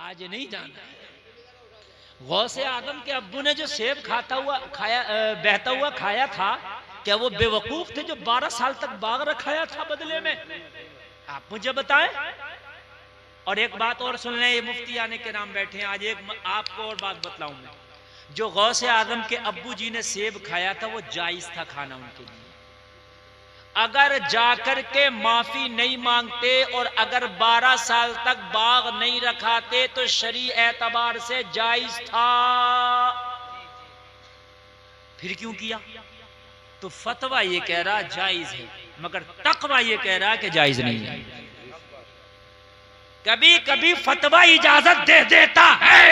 आज नहीं जाना। गौसे आदम के अब्बू ने जो सेब बहता हुआ खाया था, क्या वो बेवकूफ थे जो 12 साल तक बाग रखाया था बदले में? आप मुझे बताएं। और एक बात और सुन लें, ये मुफ्ती आने के नाम बैठे हैं, आज एक आपको और बात बतलाऊं मैं। जो गौसे आदम के अब्बू जी ने सेब खाया था वो जायज था खाना उनके लिए। अगर जाकर के माफी नहीं मांगते और अगर 12 साल तक बाग नहीं रखाते तो शरई एतबार से जायज था। फिर क्यों किया? तो फतवा ये कह रहा जायज है, मगर तकवा ये कह रहा कि जायज नहीं है। कभी कभी फतवा इजाजत दे देता है,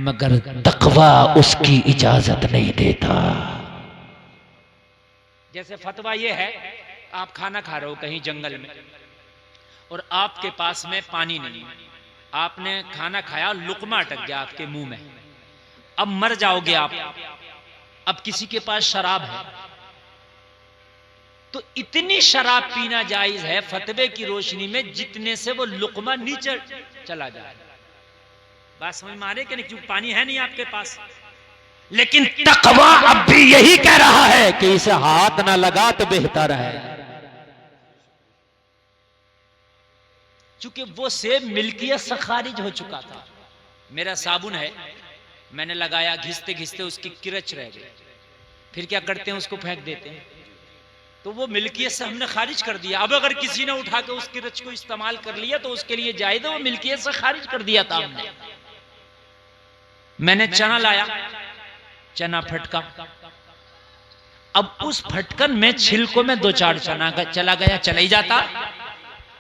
मगर तकवा उसकी इजाजत नहीं देता। जैसे फतवा ये है, आप खाना खा रहे हो कहीं जंगल में और आपके पास में पानी नहीं, आपने खाना खाया, लुकमा अटक गया आपके मुंह में, अब मर जाओगे आप। अब किसी के पास शराब है तो इतनी शराब पीना जायज है फतवे की रोशनी में जितने से वो लुकमा नीचे चला जाए। बात समझ में आ रही कि नहीं? क्यों? पानी है नहीं आपके पास। लेकिन तकवा अब भी यही कह रहा है कि इसे हाथ ना लगा तो बेहतर है, क्योंकि वो सेब मिल्कियत से खारिज हो चुका था। मेरा साबुन है, मैंने लगाया, घिसते घिसते उसकी किरच रह गई, फिर क्या करते हैं? उसको फेंक देते हैं। तो वो मिल्कियत से हमने खारिज कर दिया। अब अगर किसी ने उठा के उस किरच को इस्तेमाल कर लिया तो उसके लिए जायज है, वो मिल्कियत से खारिज कर दिया था हमने। मैंने चना लाया, चना फटका, अब उस फटकन में छिलकों में 2-4 चना चला गया, चला ही जाता।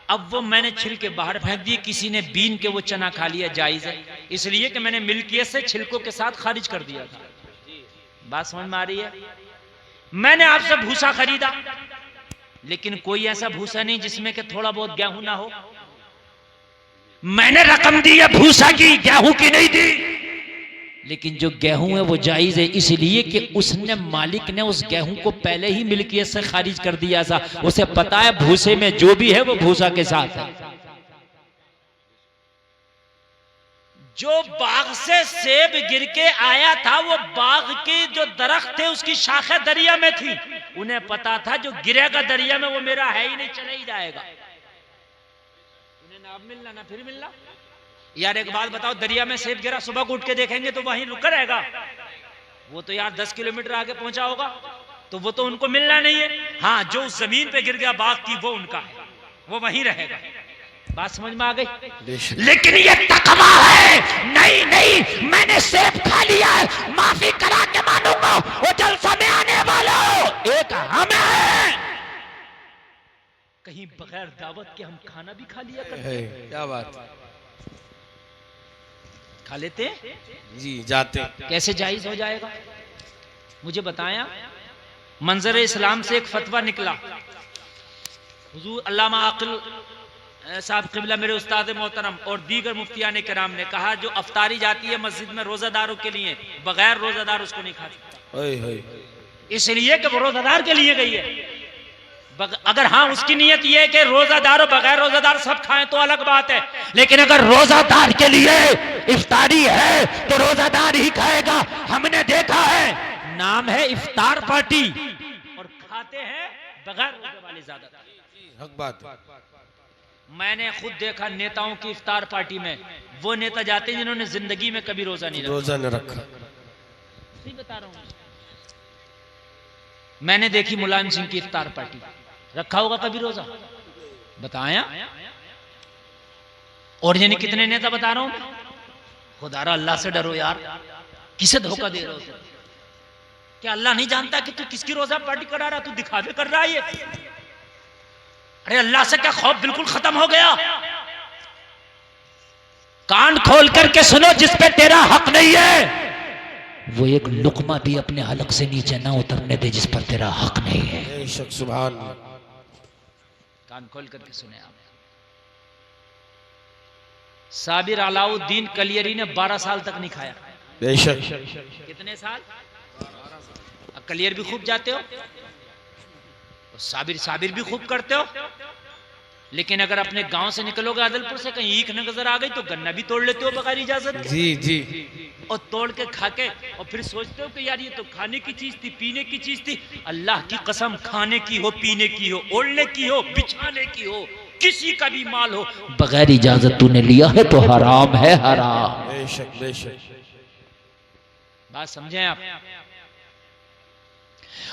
अब वो मैंने छिल के बाहर फेंक दिए, किसी ने बीन के वो चना खा लिया, जायज है, इसलिए कि मैंने मिल्कियत से छिलकों के साथ खारिज कर दिया था। बात समझ में आ रही है? मैंने आपसे भूसा खरीदा, लेकिन कोई ऐसा भूसा नहीं जिसमें कि थोड़ा बहुत गेहूं ना हो। मैंने रकम दी है भूसा की, गेहूं की नहीं दी। लेकिन जो गेहूं है वो जायज है, इसलिए कि उसने, मालिक ने उस गेहूं को पहले ही मिल्कियत से खारिज कर दिया था। उसे पता है भूसे में जो भी है वो भूसा के साथ है। जो बाग से सेब गिर के आया था, वो बाग के जो दरख्त थे उसकी शाखें दरिया में थी। उन्हें पता था जो गिरेगा दरिया में वो मेरा है ही नहीं, चला ही जाएगा। उन्हें ना अब मिलना ना फिर मिलना। यार एक बात बताओ, दरिया में सेब गिरा, सुबह को उठ के देखेंगे तो वहीं रुका रहेगा? वो तो यार 10 किलोमीटर आगे पहुंचा होगा, तो वो तो उनको मिलना नहीं है। हाँ, जो उस जमीन पे गिर गया बाग की, वो उनका है, वो वहीं रहेगा। बात समझ में आ गई? लेकिन ये तकवा है, नहीं नहीं मैंने सेब खा लिया है, माफी करा के मानूंगा। वो जलसा में आने वाला एक हम है, कहीं बगैर दावत के हम खाना भी खा लिया करते हैं। क्या बात, खा लेते जी जाते। कैसे जायज हो जाएगा? मुझे बताया। मंजर इस्लाम से एक फतवा निकला। हुजूर अल्लामा आकिल साहब क़िबला मेरे उस्ताद मोहतरम और दीगर मुफ्तियान किराम ने कहा, जो अफ्तारी जाती है मस्जिद में रोजादारों के लिए, बगैर रोजादार उसको नहीं खा सकता, इसलिए कि वो रोजादार के लिए गई है। अगर हाँ उसकी नियत ये है कि रोजादार और बगैर रोजादार सब खाएं तो अलग बात है, लेकिन अगर रोजादार के लिए इफ्तारी है तो रोजादार ही खाएगा। हमने देखा है, नाम है इफ्तार पार्टी और खाते हैं बगैर रोजे वाले ज्यादातर। हक बात। मैंने खुद देखा नेताओं की इफ्तार पार्टी में, वो नेता जाते हैं जिन्होंने जिंदगी में कभी रोजा नहीं रखा। सही बता रहा हूं। मैंने देखी मुलायम सिंह की इफ्तार पार्टी, रखा होगा कभी रोजा? बताया। और यानी कितने नेता बता रहा हूं। खुदारा अल्लाह से डरो यार, किसे धोखा दे रहे हो? क्या अल्लाह नहीं जानता कि तू किसकी रोजा पार्टी करा रहा? तू दिखावे कर रहा है। अरे अल्लाह से क्या खौफ बिल्कुल खत्म हो गया? कान खोल करके सुनो, जिस पे तेरा हक नहीं है वो एक लुकमा भी अपने हलक से नीचे ना उतरने दे जिस पर तेरा हक नहीं है। सुभान। कान खोल करके सुने आप। साबिर अलाउद्दीन कलियरी ने 12 साल तक नहीं खाया। बेशक। कितने साल? अब कलियर भी खूब जाते हो, साबिर भी खूब करते हो। लेकिन अगर अपने गांव से निकलोगे आदलपुर से, कहीं ईख नजर आ गई तो गन्ना भी तोड़ लेते हो बगैर इजाजत के। जी जी और तोड़ के खा के और फिर सोचते हो कि यार ये तो खाने की चीज थी, पीने की चीज थी। अल्लाह की कसम, खाने की हो, पीने की हो, ओढ़ने की हो, बिछाने की हो, किसी का भी माल हो, बगैर इजाजत तूने लिया है तो हराम है, हराम। बेशक बेशक। बात समझे आप?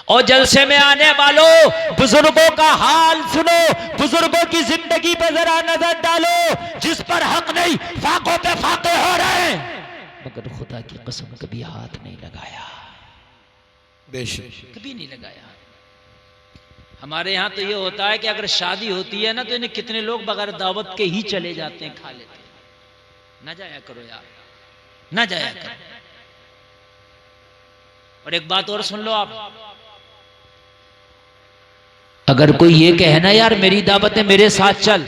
और जलसे में आने वालों, बुजुर्गों का हाल सुनो, बुजुर्गों की जिंदगी पे जरा नजर डालो, जिस पर हक नहीं फाकों पे फाके हो रहे हैं, मगर खुदा की कसम कभी हाथ नहीं लगाया, बेशक कभी नहीं लगाया। हमारे यहाँ तो ये होता है कि अगर शादी होती है ना तो इन्हें कितने लोग बगैर दावत के ही चले जाते हैं, खा लेते हैं। ना जाया करो यार, ना जाया करो। और एक बात और सुन लो आप, अगर कोई ये कहे ना यार मेरी दावत है मेरे साथ चल,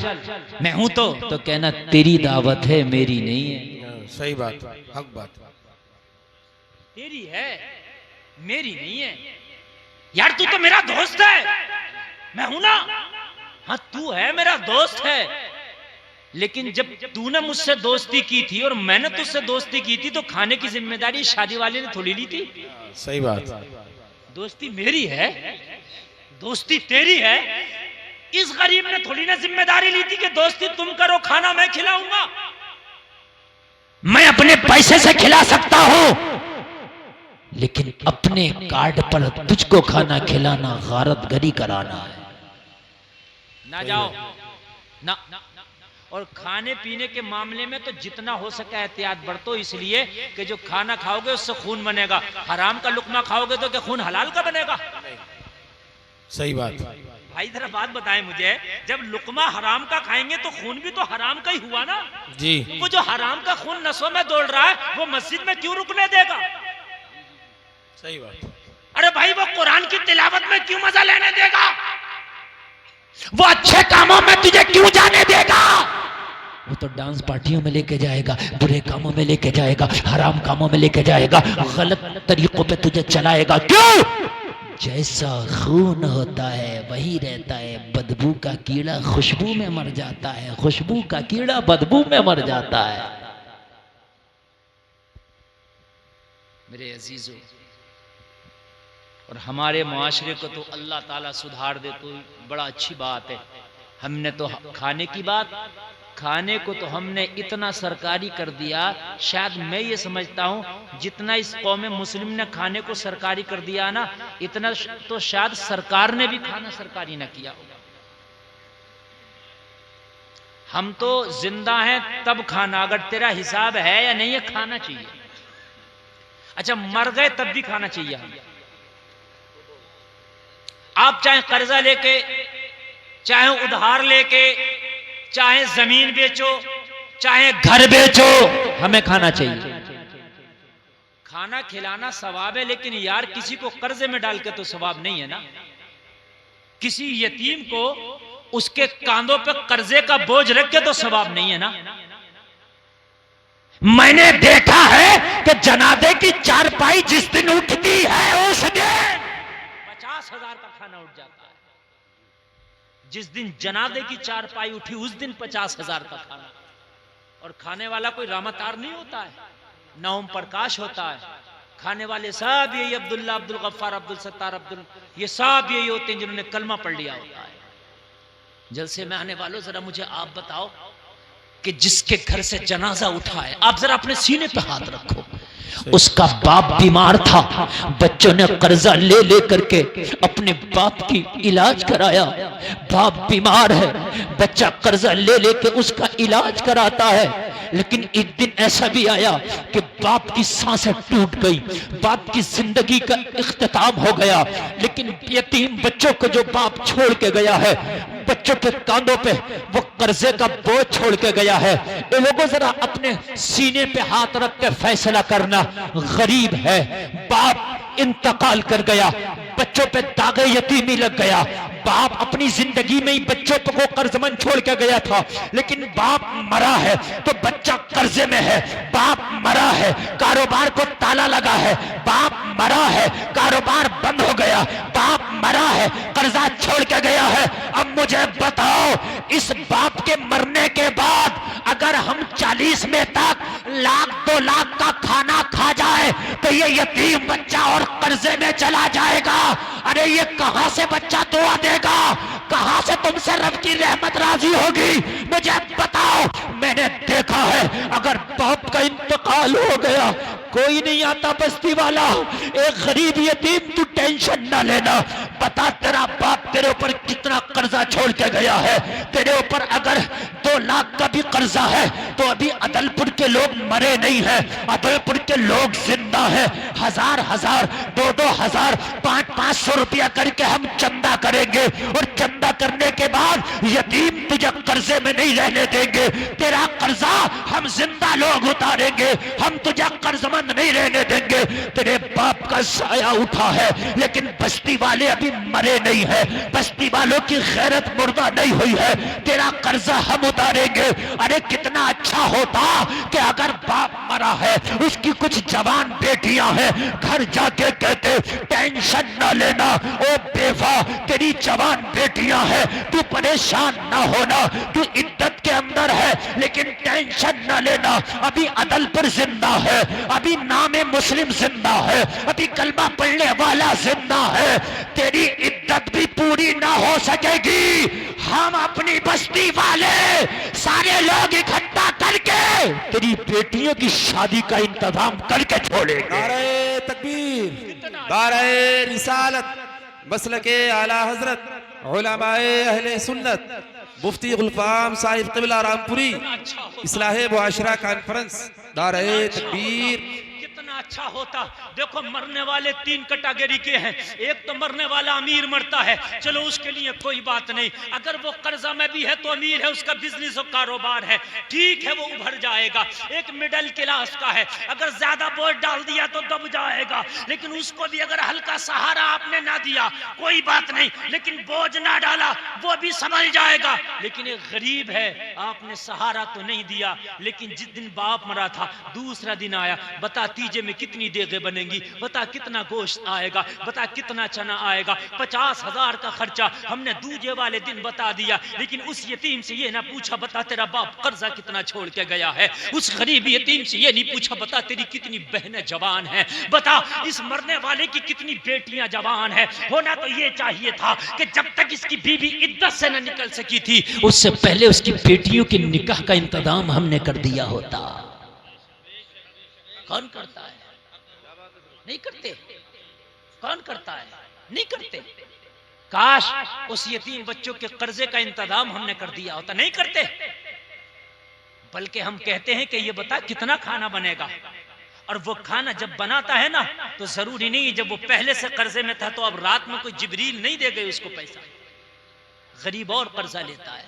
मैं हूं तो कहना तेरी दावत है मेरी नहीं है। सही बात, हक बात। तेरी है मेरी नहीं है। यार तू तो मेरा दोस्त है, मैं हूं ना। हाँ तू है मेरा दोस्त है, लेकिन जब तूने मुझसे दोस्ती की थी और मैंने तुझसे दोस्ती की थी तो खाने की जिम्मेदारी शादी वाले ने थोड़ी ली थी। सही बात। दोस्ती मेरी है, दोस्ती तेरी है। इस गरीब ने थोड़ी ना जिम्मेदारी ली थी कि दोस्ती तुम करो, खाना मैं खिलाऊंगा। मैं अपने पैसे से खिला सकता हूं, लेकिन अपने कार्ड पर तुझको खाना खिलाना गारतगरी कराना है। ना जाओ ना। और खाने पीने के मामले में तो जितना हो सके एहतियात बरतो, इसलिए कि जो खाना खाओगे उससे खून बनेगा। हराम का लुकमा खाओगे तो क्या खून हलाल का बनेगा? सही बात। भाई जरा बात बताएं मुझे, जब लुकमा हराम का खाएंगे तो खून भी तो हराम का ही हुआ ना जी। वो जो हराम का खून नसों में दौड़ रहा है वो मस्जिद में क्यों रुकने देगा? सही बात। अरे भाई वो कुरान की तिलावत में क्यों मजा लेने देगा? वो अच्छे कामों में तुझे क्यों जाने देगा? वो तो डांस पार्टियों में लेके जाएगा, बुरे कामों में लेके जाएगा, हराम कामों में लेके जाएगा, गलत तरीकों पे तुझे चलाएगा। क्यों? जैसा खून होता है वही रहता है। बदबू का कीड़ा खुशबू में मर जाता है, खुशबू का कीड़ा बदबू में मर जाता है। मेरे अजीजों, और हमारे मुआशरे को तो अल्लाह ताला सुधार दे तो बड़ा अच्छी बात है। हमने तो खाने की बात, खाने को तो हमने इतना सरकारी कर दिया, शायद मैं ये समझता हूं जितना इस कौम मुस्लिम ने खाने को सरकारी कर दिया ना, इतना तो शायद सरकार ने भी खाना सरकारी ना किया होगा। हम तो जिंदा हैं तब खाना, अगर तेरा हिसाब है या नहीं है खाना चाहिए। अच्छा मर गए तब भी खाना चाहिए हमें। आप चाहे कर्जा लेके, चाहे उधार लेके, चाहे जमीन बेचो, चाहे घर बेचो, हमें खाना चाहिए। खाना खिलाना सवाब है, लेकिन यार किसी को कर्जे में डाल के तो सवाब नहीं है ना। किसी यतीम को उसके कांधों पे कर्जे का बोझ रख के तो सवाब नहीं है ना। मैंने देखा है कि जनाजे की चारपाई जिस दिन उठती है उस दिन 50,000 का खाना उठ जाता है। जिस दिन जनाजे की चारपाई उठी उस दिन 50,000 का खाना। और खाने वाला कोई रामातार नहीं होता है, ना ओम प्रकाश होता है। खाने वाले सब यही अब्दुल्ला, अब्दुल गफ्फार, अब्दुल सत्तार, अब्दुल, ये सब यही होते हैं जिन्होंने कलमा पढ़ लिया होता है। जलसे में आने वालों जरा मुझे आप बताओ कि जिसके घर से जनाजा उठा है, आप जरा अपने सीने पे हाथ रखो, उसका बाप बीमार था, बच्चों ने कर्जा ले ले करके अपने बाप की इलाज कराया। बाप बीमार है, बच्चा कर्जा ले लेके उसका इलाज कराता है। लेकिन एक दिन ऐसा भी आया कि बाप की सांसें टूट गई, बाप की जिंदगी का इख्तिताम हो गया। लेकिन यतीम बच्चों को जो बाप छोड़ के गया है, बच्चों के कांधों पे वो कर्जे का बोझ छोड़ के गया है। ये लोगों जरा अपने सीने पे हाथ रख के फैसला करना, गरीब है, बाप इंतकाल कर गया, बच्चों पे दागे यतीमी लग गया। बाप अपनी जिंदगी में ही बच्चों को कर्जमंद छोड़ के गया था, लेकिन बाप मरा है तो बच्चा कर्जे में है। बाप मरा है, कारोबार को ताला लगा है। बाप मरा है, कारोबार बंद हो गया। बाप मरा है, है, कर्जा छोड़ के गया है। अब मुझे बताओ, इस बाप के मरने के बाद अगर हम 40 में तक 1,00,000-2,00,000 का खाना खा जाए तो ये यतीम बच्चा और कर्जे में चला जाएगा। अरे ये कहां से बच्चा दुआ देगा, कहां से तुमसे रब की रहमत राजी होगी, मुझे बताओ। मैंने देखा है, अगर बाप का इंतकाल हो गया कोई नहीं आता बस्ती वाला, एक गरीब यतीम, तू टेंशन ना लेना, बता तेरा बाप तेरे ऊपर कितना कर्जा छोड़ के गया है। तेरे ऊपर अगर 2 लाख का भी कर्जा है तो अभी अदलपुर के लोग मरे नहीं है, अदलपुर के लोग जिंदा है। 1,000-1,000, 2,000, 500 रुपया करके हम चंदा करेंगे और चंदा करने के बाद यतीम तुझे कर्जे में नहीं रहने देंगे। तेरा कर्जा हम जिंदा लोग उतारेंगे, हम तुझे कर्जमंद नहीं रहने देंगे। तेरे बाप का साया उठा है लेकिन बस्ती वाले अभी मरे नहीं है, बस्ती वालों की गैरत मुर्दा नहीं हुई है। तेरा कर्जा हम उतारेंगे। अरे कितना अच्छा होता कि अगर बाप मरा है, उसकी कुछ जवान बेटियां हैं, घर जाके कहते टेंशन ना लेना, ओ बेवा तेरी जवान बेटियां हैं, तू परेशान ना होना, तू इद्दत के अंदर है लेकिन टेंशन ना लेना। अभी अदलपुर जिंदा है, अभी नामे मुस्लिम जिंदा है, अभी कलमा पढ़ने वाला जिंदा है। तेरी इद्दत भी पूरी ना हो सकेगी। हम अपनी बस्ती वाले सारे लोग इकट्ठा करके तेरी बेटियों की शादी का इंतजाम करके छोड़ेंगे। नारे तकबीर, नारे रिसालत, मसलके आला हजरत उलमाए अहले सुन्नत मुफ्ती गुलफाम साहिब क़िबला रामपुरी इस्लाहे मुआशरा कॉन्फ्रेंस। नारे तकबीर। कितना अच्छा होता। देखो मरने वाले 3 कैटेगरी के हैं। एक तो मरने वाला अमीर मरता है, चलो उसके लिए कोई बात नहीं, अगर वो कर्जा में भी है तो अमीर है, उसका बिजनेस और कारोबार है, ठीक है, वो उभर जाएगा। एक मिडिल क्लास का है, अगर ज्यादा बोझ डाल दिया तो दब जाएगा, लेकिन उसको भी अगर हल्का सहारा आपने ना दिया कोई बात नहीं, लेकिन बोझ ना डाला वो भी संभल जाएगा। लेकिन एक गरीब है, आपने सहारा तो नहीं दिया, लेकिन जिस दिन बाप मरा था दूसरा दिन आया, बता तीजे में कितनी देगे बनेंगी, बता कितना गोश्त आएगा, बता कितना चना आएगा, 50,000 का खर्चा हमने दूजे वाले दिन बता दिया। लेकिन उस यतीम से ये ना पूछा बता तेरा बाप कर्जा कितना छोड़ के गया है, उस गरीब यतीम से ये नहीं पूछा बता तेरी कितनी बहनें जवान हैं, बता इस मरने वाले की कितनी बेटियां जवान हैं। होना तो ये चाहिए था कि जब तक इसकी बीवी इद्दत से न निकल सकी थी उससे पहले उसकी बेटियों के निकाह का इंतजाम हमने कर दिया होता। कौन करता है? नहीं करते। कौन करता है? नहीं करते। काश उस यतीम बच्चों के कर्जे का इंतजाम हमने कर दिया होता, नहीं करते। बल्कि हम कहते हैं कि ये बता कितना खाना बनेगा, और वो खाना जब बनाता है ना तो जरूरी नहीं जब वो पहले से कर्जे में था तो अब रात में कोई जिब्रील नहीं दे गए उसको पैसा। गरीब और कर्जा लेता है,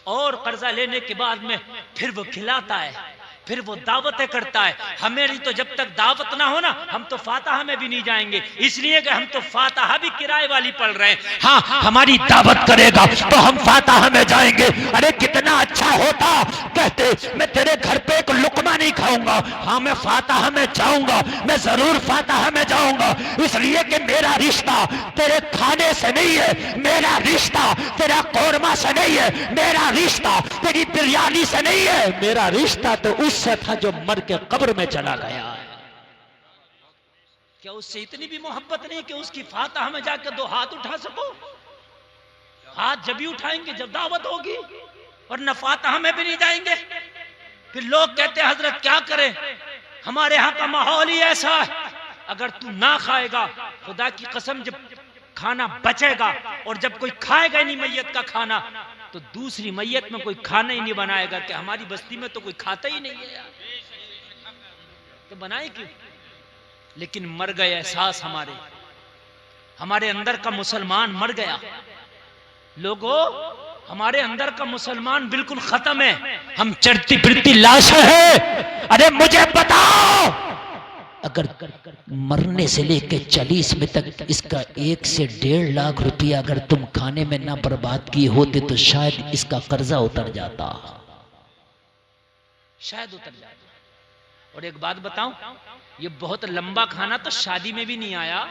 और कर्जा लेने के बाद में फिर वो खिलाता है, फिर वो दावतें करता है। हमें तो जब तक दावत ना हो ना हम तो फातिहा में भी नहीं जाएंगे, इसलिए कि हम तो फातिहा भी किराए वाली पढ़ रहे हैं। हाँ, हमारी दावत करेगा तो हम फातिहा में जाएंगे। अरे कितना अच्छा होता कहते मैं तेरे घर पे एक लुकमा नहीं खाऊंगा, हाँ मैं फातिहा में जाऊंगा, मैं जरूर फातिहा में जाऊंगा, इसलिए कि मेरा रिश्ता तेरे खाने से नहीं है, मेरा रिश्ता तेरा कोरमा से नहीं है, मेरा रिश्ता तेरी बिरयानी से नहीं है, मेरा रिश्ता तो उससे था जो मर के कब्र में चला गया है। क्या उससे इतनी भी मोहब्बत नहीं कि उसकी फातिहा में जाकर 2 हाथ उठा सको? हाथ जब भी उठाएंगे जब दावत होगी, और न फातिहा में भी नहीं जाएंगे। फिर लोग कहते हैं हजरत क्या करें, हमारे यहाँ का माहौल ही ऐसा है, अगर तू ना खाएगा खुदा की कसम जब खाना बचेगा और जब कोई खाएगा नहीं मैयत का खाना तो दूसरी मैयत में कोई खाना ही नहीं बनाएगा कि हमारी बस्ती में तो कोई खाता ही नहीं है यार, तो बनाए क्यों? लेकिन मर गए एहसास, हमारे अंदर का मुसलमान मर गया। लोगों हमारे अंदर का मुसलमान बिल्कुल खत्म है, हम चढ़ती फिरती लाश है। अरे मुझे बताओ अगर मरने से लेकर 40 में तक इसका 1 से 1.5 लाख रुपया अगर तुम खाने में ना बर्बाद किए होते तो शायद इसका कर्जा उतर जाता, शायद उतर जाता। और एक बात बताऊं, ये बहुत लंबा खाना तो शादी में भी नहीं आया,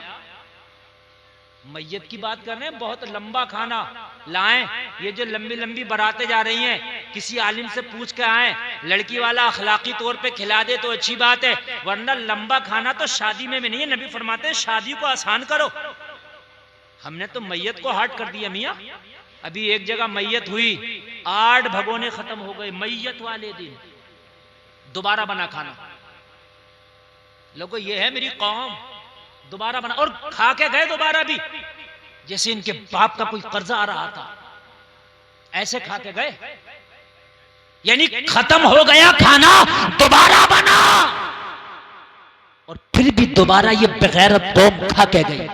मैयत की बात कर रहे हैं, बहुत लंबा खाना लाएं। ये जो लंबी लंबी बारातें जा रही हैं, किसी आलिम से पूछ के आए, लड़की वाला अखलाकी तौर पे खिला दे तो अच्छी बात है, वरना लंबा खाना तो शादी में भी नहीं है। नबी फरमाते हैं शादी को आसान करो। हमने तो मैयत को हार्ड कर दिया मियाँ। अभी एक जगह मैयत हुई, 8 भगोने खत्म हो गए। मैयत वाले दिन दोबारा बना खाना। लोगों ये है मेरी कौम, दोबारा बना और खा के गए दोबारा भी, जैसे इनके बाप का कोई कर्जा आ रहा था, ऐसे खा के गए। यानी खत्म हो गया खाना, दोबारा बना, और फिर भी दोबारा ये बगैरत दम खा के गए।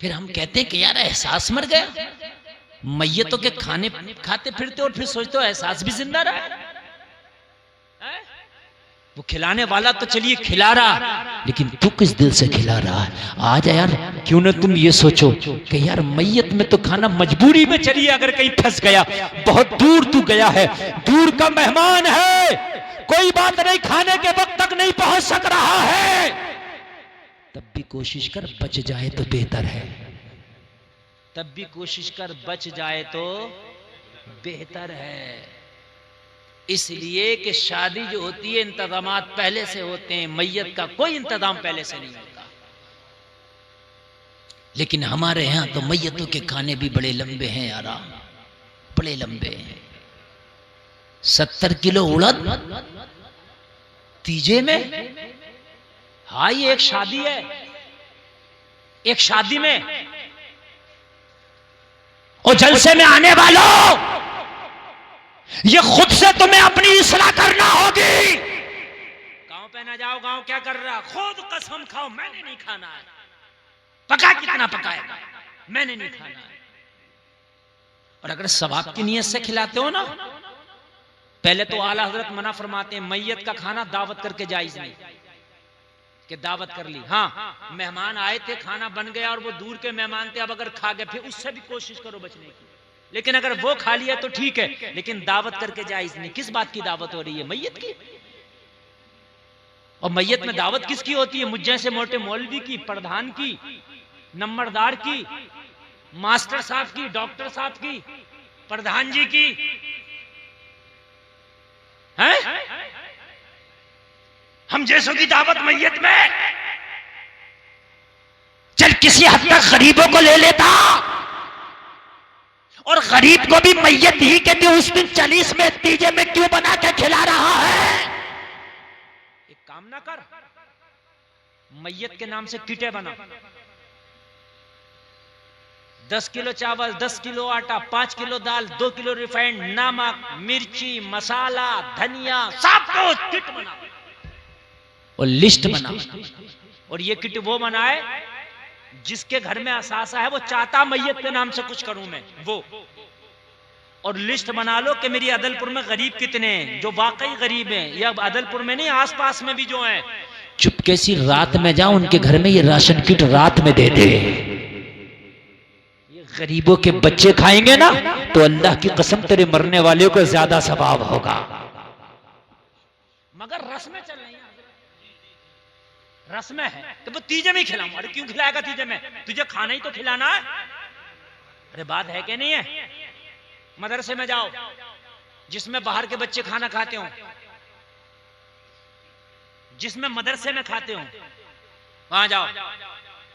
फिर हम कहते हैं कि यार एहसास मर गया। मैयतों के खाने खाते फिरते और फिर सोचते हो एहसास भी जिंदा रहा है। वो खिलाने वाला तो चलिए खिला रहा, लेकिन तू किस दिल से खिला रहा है? आज यार क्यों ना तुम ये सोचो कि यार मैयत में तो खाना मजबूरी में, चलिए अगर कहीं फंस गया, बहुत दूर तू गया है, दूर का मेहमान है, कोई बात नहीं, खाने के वक्त तक नहीं पहुंच सक रहा है, तब भी कोशिश कर बच जाए तो बेहतर है। तब भी कोशिश कर बच जाए तो बेहतर है। इसलिए कि शादी जो होती है इंतजामात पहले से होते हैं, मैयत का कोई इंतजाम पहले से नहीं होता। लेकिन हमारे यहां तो मैयतों के खाने भी बड़े लंबे हैं यार, बड़े लंबे हैं। 70 किलो उड़द तीजे में। हाँ ये एक शादी है, एक शादी में, और जलसे में आने वालों, ये खुद से तुम्हें अपनी इस्लाह करना होगी। गांव पे ना जाओ, गांव क्या कर रहा, खुद कसम खाओ मैंने नहीं खाना है, पका कितना पकाएगा, मैंने नहीं खाना है। और अगर सवाब की नीयत से खिलाते हो ना, पहले तो आला हजरत मना फरमाते हैं मैयत का खाना दावत करके जायज नहीं, कि दावत कर ली, हाँ मेहमान आए थे, खाना बन गया और वो दूर के मेहमान थे, अब अगर खा गए फिर उससे भी कोशिश करो बचने की। लेकिन अगर वो खा लिया तो ठीक है, लेकिन दावत करके जायज नहीं। किस बात की दावत हो रही है? मैयत की। और मैयत में दावत किसकी होती है? मुझ जैसे मोटे मौलवी की, प्रधान की, नंबरदार की, मास्टर साहब की, डॉक्टर साहब की, प्रधान जी की है? हम जैसों की दावत मैयत में। चल किसी हद तक गरीबों को ले लेता, और गरीब को भी मैयत ही के भी उस दिन 40 में तीजे में क्यों बना के खिला रहा है? एक काम ना कर, मैयत के नाम से किटे बना, 10 किलो चावल, 10 किलो आटा, 5 किलो दाल, 2 किलो रिफाइंड, नमक, मिर्ची, मसाला, धनिया, सब कुछ किट बना और लिस्ट बना। और ये किट वो बनाए जिसके घर में असासा है, वो चाहता मैयत के नाम से कुछ करूं मैं, वो। और लिस्ट बना लो कि मेरी अदलपुर में गरीब कितने हैं, जो वाकई गरीब हैं, या अदलपुर में नहीं आसपास में भी जो हैं, चुपके सी रात में जाओ उनके घर में ये राशन किट रात में दे दे। ये गरीबों के बच्चे खाएंगे ना तो अल्लाह की कसम तेरे मरने वाले को ज्यादा सवाब होगा। मगर रस में चल रही है, रस में है तो वो तीजे में खिलाऊंगा। अरे क्यों खिलाएगा तीजे में? तुझे खाना ही तो खिलाना है। अरे बात है कि नहीं है? मदरसे में जाओ जिसमें बाहर के बच्चे खाना खाते हो, जिसमें मदरसे में खाते हो, वहां जाओ,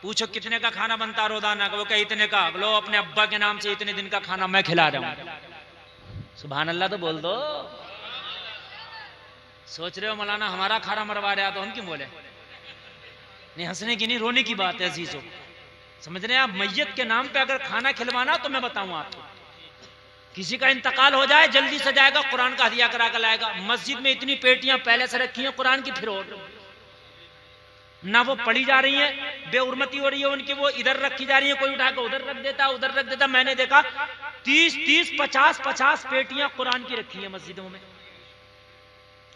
पूछो कितने का खाना बनता रोजाना का? वो कहे इतने का। लो अपने अब्बा के नाम से इतने दिन का खाना मैं खिला रहा हूं। सुभान अल्लाह तो बोल दो। सोच रहे हो मौलाना हमारा खाना मरवा रहा, तो हम क्यों बोले? नहीं, हंसने की नहीं, रोने की बात है अजीजों। समझ रहे हैं आप? मैयत के नाम पे अगर खाना खिलवाना तो मैं बताऊं आपको, किसी का इंतकाल हो जाए जल्दी से जाएगा कुरान का हदिया करा कर लाएगा। मस्जिद में इतनी पेटियां पहले से रखी हैं कुरान की, फिर और ना वो पढ़ी जा रही है, बेउर्मती हो रही है उनकी, वो इधर रखी जा रही है, कोई उठाकर उधर रख देता, उधर रख देता। मैंने देखा 30-30, 50-50 पेटियां कुरान की रखी है मस्जिदों में।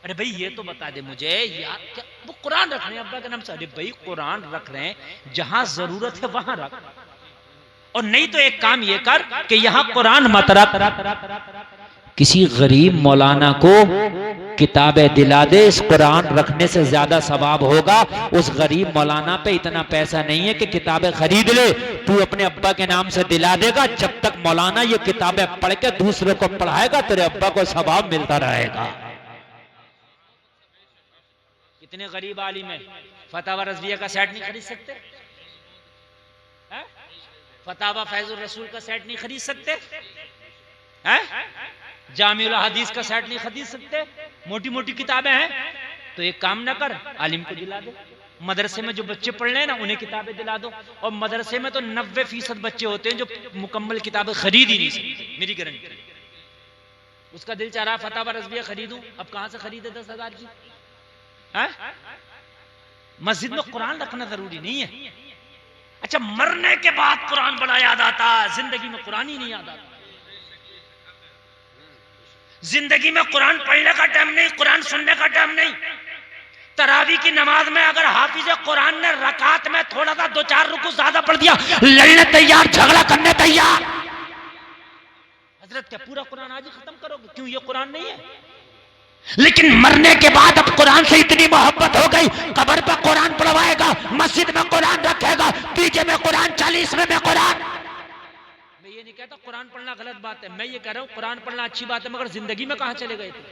अरे भाई ये तो बता दे मुझे यार, क्या वो कुरान रख रहे हैं अब्बा के नाम से? अरे भाई कुरान रख रहे हैं, जहां जरूरत है वहां रख, और नहीं तो एक काम ये कर कि यहां कुरान मत रख, किसी गरीब मौलाना को किताबें दिला दे, इस कुरान रखने से ज्यादा सवाब होगा। उस गरीब मौलाना पे इतना पैसा नहीं है कि किताबें खरीद ले, तू अपने अब्बा के नाम से दिला देगा। जब तक मौलाना ये किताबें पढ़ के दूसरे को पढ़ाएगा तेरे अब्बा को सवाब मिलता रहेगा। कितने गरीब आलिम है फतावा रज़विया का सेट नहीं खरीद सकते, फतावा फैजुर रसूल का सेट नहीं खरीद सकते, जामिउल हदीस का सेट नहीं खरीद सकते। मोटी मोटी किताबें हैं तो एक काम ना कर, आलिम को दिला दे। मदरसे में जो बच्चे पढ़ रहे हैं ना उन्हें किताबें दिला दो। और मदरसे में तो 90% बच्चे होते हैं जो मुकम्मल किताबें खरीद ही नहीं सकते, मेरी गारंटी। उसका दिल चाह रहा फतावा रज़विया खरीदूं, अब कहां से खरीदे 10,000 की? मस्जिद में कुरान रखना जरूरी नहीं है। अच्छा, मरने के बाद कुरान बड़ा याद आता, जिंदगी में कुरान ही नहीं याद आता। जिंदगी में कुरान पढ़ने का टाइम नहीं, कुरान सुनने का टाइम नहीं। तरावी की नमाज में अगर हाफिज कुरान ने रकात में थोड़ा सा 2-4 रुकू ज्यादा पढ़ दिया, लड़ने तैयार, झगड़ा करने तैयार। हजरत क्या पूरा कुरान आज ही खत्म करोगे? क्यों, ये कुरान नहीं है? लेकिन मरने के बाद अब कुरान से इतनी मोहब्बत हो गई, कब्र पर कुरान पढ़वाएगा, मस्जिद में कुरान रखेगा, डीजे में कुरान, 40वें में कुरान। मैं ये नहीं कहता कुरान पढ़ना गलत बात है, मैं ये कह रहा हूँ कुरान पढ़ना अच्छी बात है, मगर जिंदगी में कहां चले गए थे?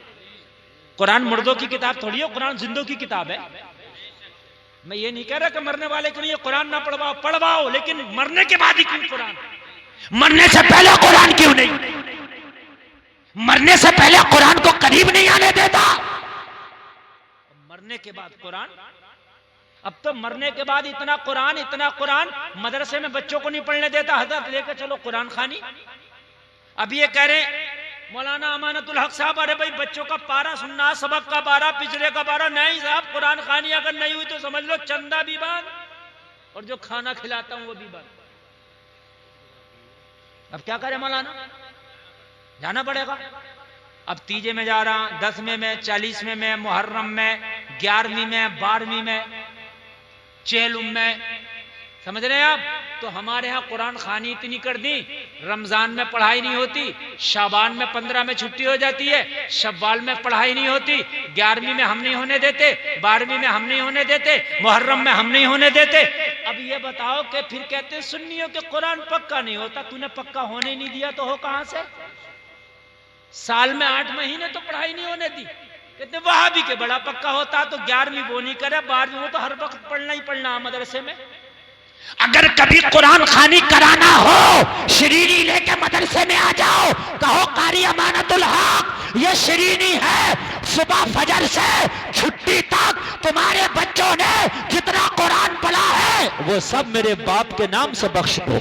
कुरान मुर्दों की किताब थोड़ी है, कुरान जिंदों की किताब है। मैं ये नहीं कह रहा कि मरने वाले के लिए कुरान ना पढ़वाओ, पढ़वाओ, लेकिन मरने के बाद ही क्यों कुरान? मरने से पहले कुरान क्यों नहीं? मरने से पहले कुरान को करीब नहीं आने देता, मरने के बाद कुरान। अब तो मरने के बाद इतना कुरान मदरसे में बच्चों को नहीं पढ़ने देता। हजरत लेकर चलो कुरान खानी। अब ये कह रहे मौलाना अमानतुल हक साहब, अरे भाई बच्चों का पारा सुनना, सबक का पारा, पिछड़े का पारा। नहीं साहब, कुरान खानी अगर नहीं हुई तो समझ लो चंदा भी बंद और जो खाना खिलाता हूं वो भी बंद। अब क्या करे मौलाना, जाना पड़ेगा। अब तीजे में जा रहा, 10वें में, 40वें में, मुहर्रम में, 11वीं में, 12वीं में, चेलुम में, समझ रहे हैं आप? तो हमारे यहाँ कुरान खानी इतनी कर दी, रमजान में पढ़ाई नहीं होती, शाबान में 15 में छुट्टी हो जाती है, शव्वाल में पढ़ाई नहीं होती, 11वीं में हम नहीं होने देते, 12वीं में हम नहीं होने देते, मुहर्रम में हम नहीं होने देते। अब ये बताओ कि फिर कहते हैं सुन्नियों के कुरान पक्का नहीं होता। तूने पक्का होने नहीं दिया तो हो कहां से? साल में 8 महीने तो पढ़ाई नहीं होने दी। कहते वहां भी के बड़ा पक्का होता तो 11वीं वो नहीं करे, 12वीं वो तो हर वक्त पढ़ना ही पढ़ना मदरसे में। अगर कभी कुरान खानी कराना हो, शरीनी लेके मदरसे में आ जाओ, कहो कारी अमानतुल हक ये शरीनी है, सुबह फजर से छुट्टी तक तुम्हारे बच्चों ने जितना कुरान पढ़ा है वो सब मेरे बाप के नाम से बख्श दो।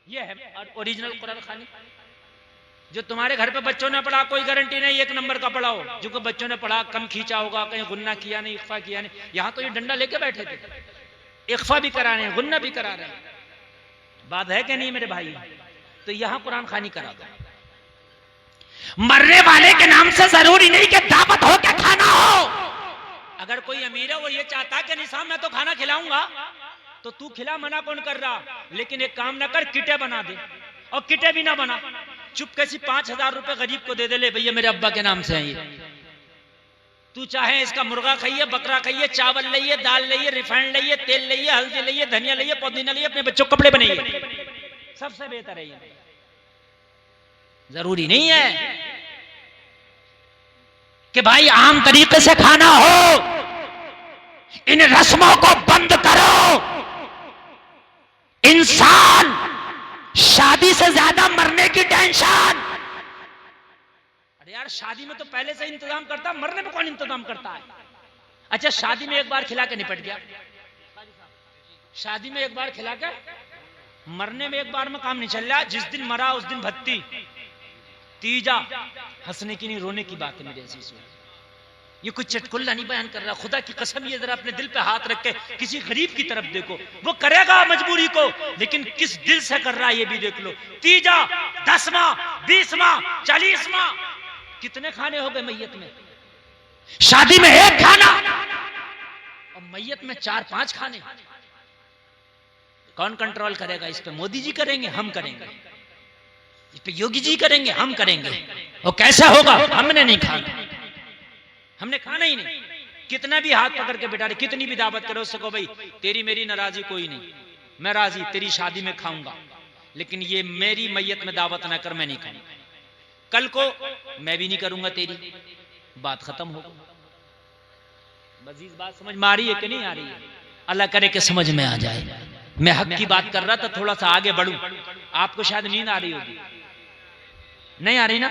ये है ओरिजिनल कुरान खानी। जो तुम्हारे घर पे बच्चों ने पढ़ा कोई गारंटी नहीं 1 नंबर का पढ़ाओ, जो को बच्चों ने पढ़ा कम खींचा होगा, कहीं गुन्ना किया नहीं, इख्फा किया नहीं। यहां तो ये डंडा लेके बैठे थे, इख्फा भी करा रहे हैं, गुन्ना भी करा रहे हैं। बात है कि नहीं मेरे भाई? तो यहां कुरान खानी करा दो। मरने वाले के नाम से जरूरी नहीं कि दावत हो के खाना हो। अगर कोई अमीर है वो ये चाहता कि निशान मैं तो खाना खिलाऊंगा, तो तू खिला, मना कौन कर रहा? लेकिन एक काम ना कर, किटे बना दे, और किटे भी ना बना, चुप कैसी 5,000 रुपए गरीब को दे दे, ले भैया मेरे अब्बा के नाम से है ये। तू चाहे इसका मुर्गा खाइए, बकरा खाइए, चावल लाइए, दाल लाइए, रिफाइंड लाइए, तेल लाइए, हल्दी लाइए, धनिया लाइए, पुदीना लाइए, अपने बच्चों को कपड़े बनाइए, सबसे बेहतर है ये। जरूरी नहीं है कि भाई आम तरीके से खाना हो। इन रस्मों को बंद करो। इंसान शादी से ज्यादा मरने की टेंशन। अरे यार शादी में तो पहले से इंतजाम करता, मरने में कौन इंतजाम करता है? अच्छा शादी में एक बार खिला के निपट गया, शादी में एक बार खिला के, मरने में एक बार में काम नहीं चल रहा। जिस दिन मरा उस दिन भत्ती, तीजा हंसने की नहीं रोने की बात है मेरे अजीज। ये कुछ चटकुल्ला नहीं बयान कर रहा, खुदा की कसम। ये जरा अपने दिल पे हाथ रख के किसी गरीब की तरफ देखो, वो करेगा मजबूरी को, लेकिन किस दिल से कर रहा है ये भी देख लो। तीजा, 10वां, 20वां, 40वां, कितने खाने हो गए मैयत में? शादी में 1 खाना और मैयत में 4-5 खाने। कौन कंट्रोल करेगा इस पे? मोदी जी करेंगे, हम करेंगे। इस पे योगी जी करेंगे, हम करेंगे। और कैसा होगा? हमने नहीं खाना, हमने खाना ही नहीं। कितना भी हाथ पकड़ के बिठा रहे, कितनी भी दावत करो, उससे कहो भाई तेरी मेरी नाराजी कोई नहीं, मैं राजी, तेरी शादी में खाऊंगा, लेकिन ये मेरी मैयत में दावत ना कर, मैं नहीं खाऊंगा। कल को मैं भी नहीं करूंगा तेरी, बात खत्म हो गई। बजीज बात समझ में आ रही है कि नहीं आ रही है? अल्लाह करे कि समझ में आ जाए। मैं हक की बात कर रहा था, थोड़ा सा आगे बढ़ूं। आपको शायद नींद आ रही होगी, नहीं आ रही ना?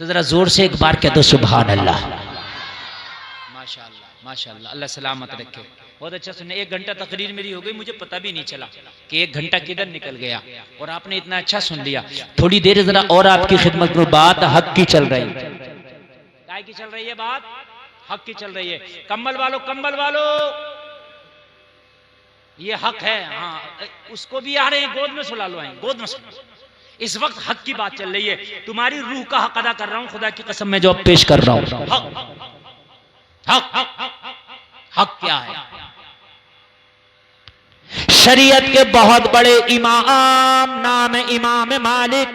तो जरा जोर से एक बार कह दो सुभान अल्लाह। माशाअल्लाह माशाअल्लाह, अल्लाह सलामत रखे। बहुत अच्छा सुनने। 1 घंटा तकरीर मेरी हो गई, मुझे पता भी नहीं चला कि 1 घंटा किधर निकल गया, और आपने इतना अच्छा सुन लिया। थोड़ी देर जरा और आपकी खिदमत में बात हक की चल रही है। काय की चल रही है बात? हक की चल रही है। कंबल वालों, कंबल वालों, ये हक है। हाँ, उसको भी आ रहे हैं, गोद में सुला लो, आए गोद में सुला। इस वक्त हक की बात चल रही है। तुम्हारी रूह का हक अदा कर रहा हूं, खुदा की कसम मैं जो पेश कर रहा हूं। हक हक हक क्या है? शरीयत के बहुत बड़े इमाम, नाम है इमाम मालिक,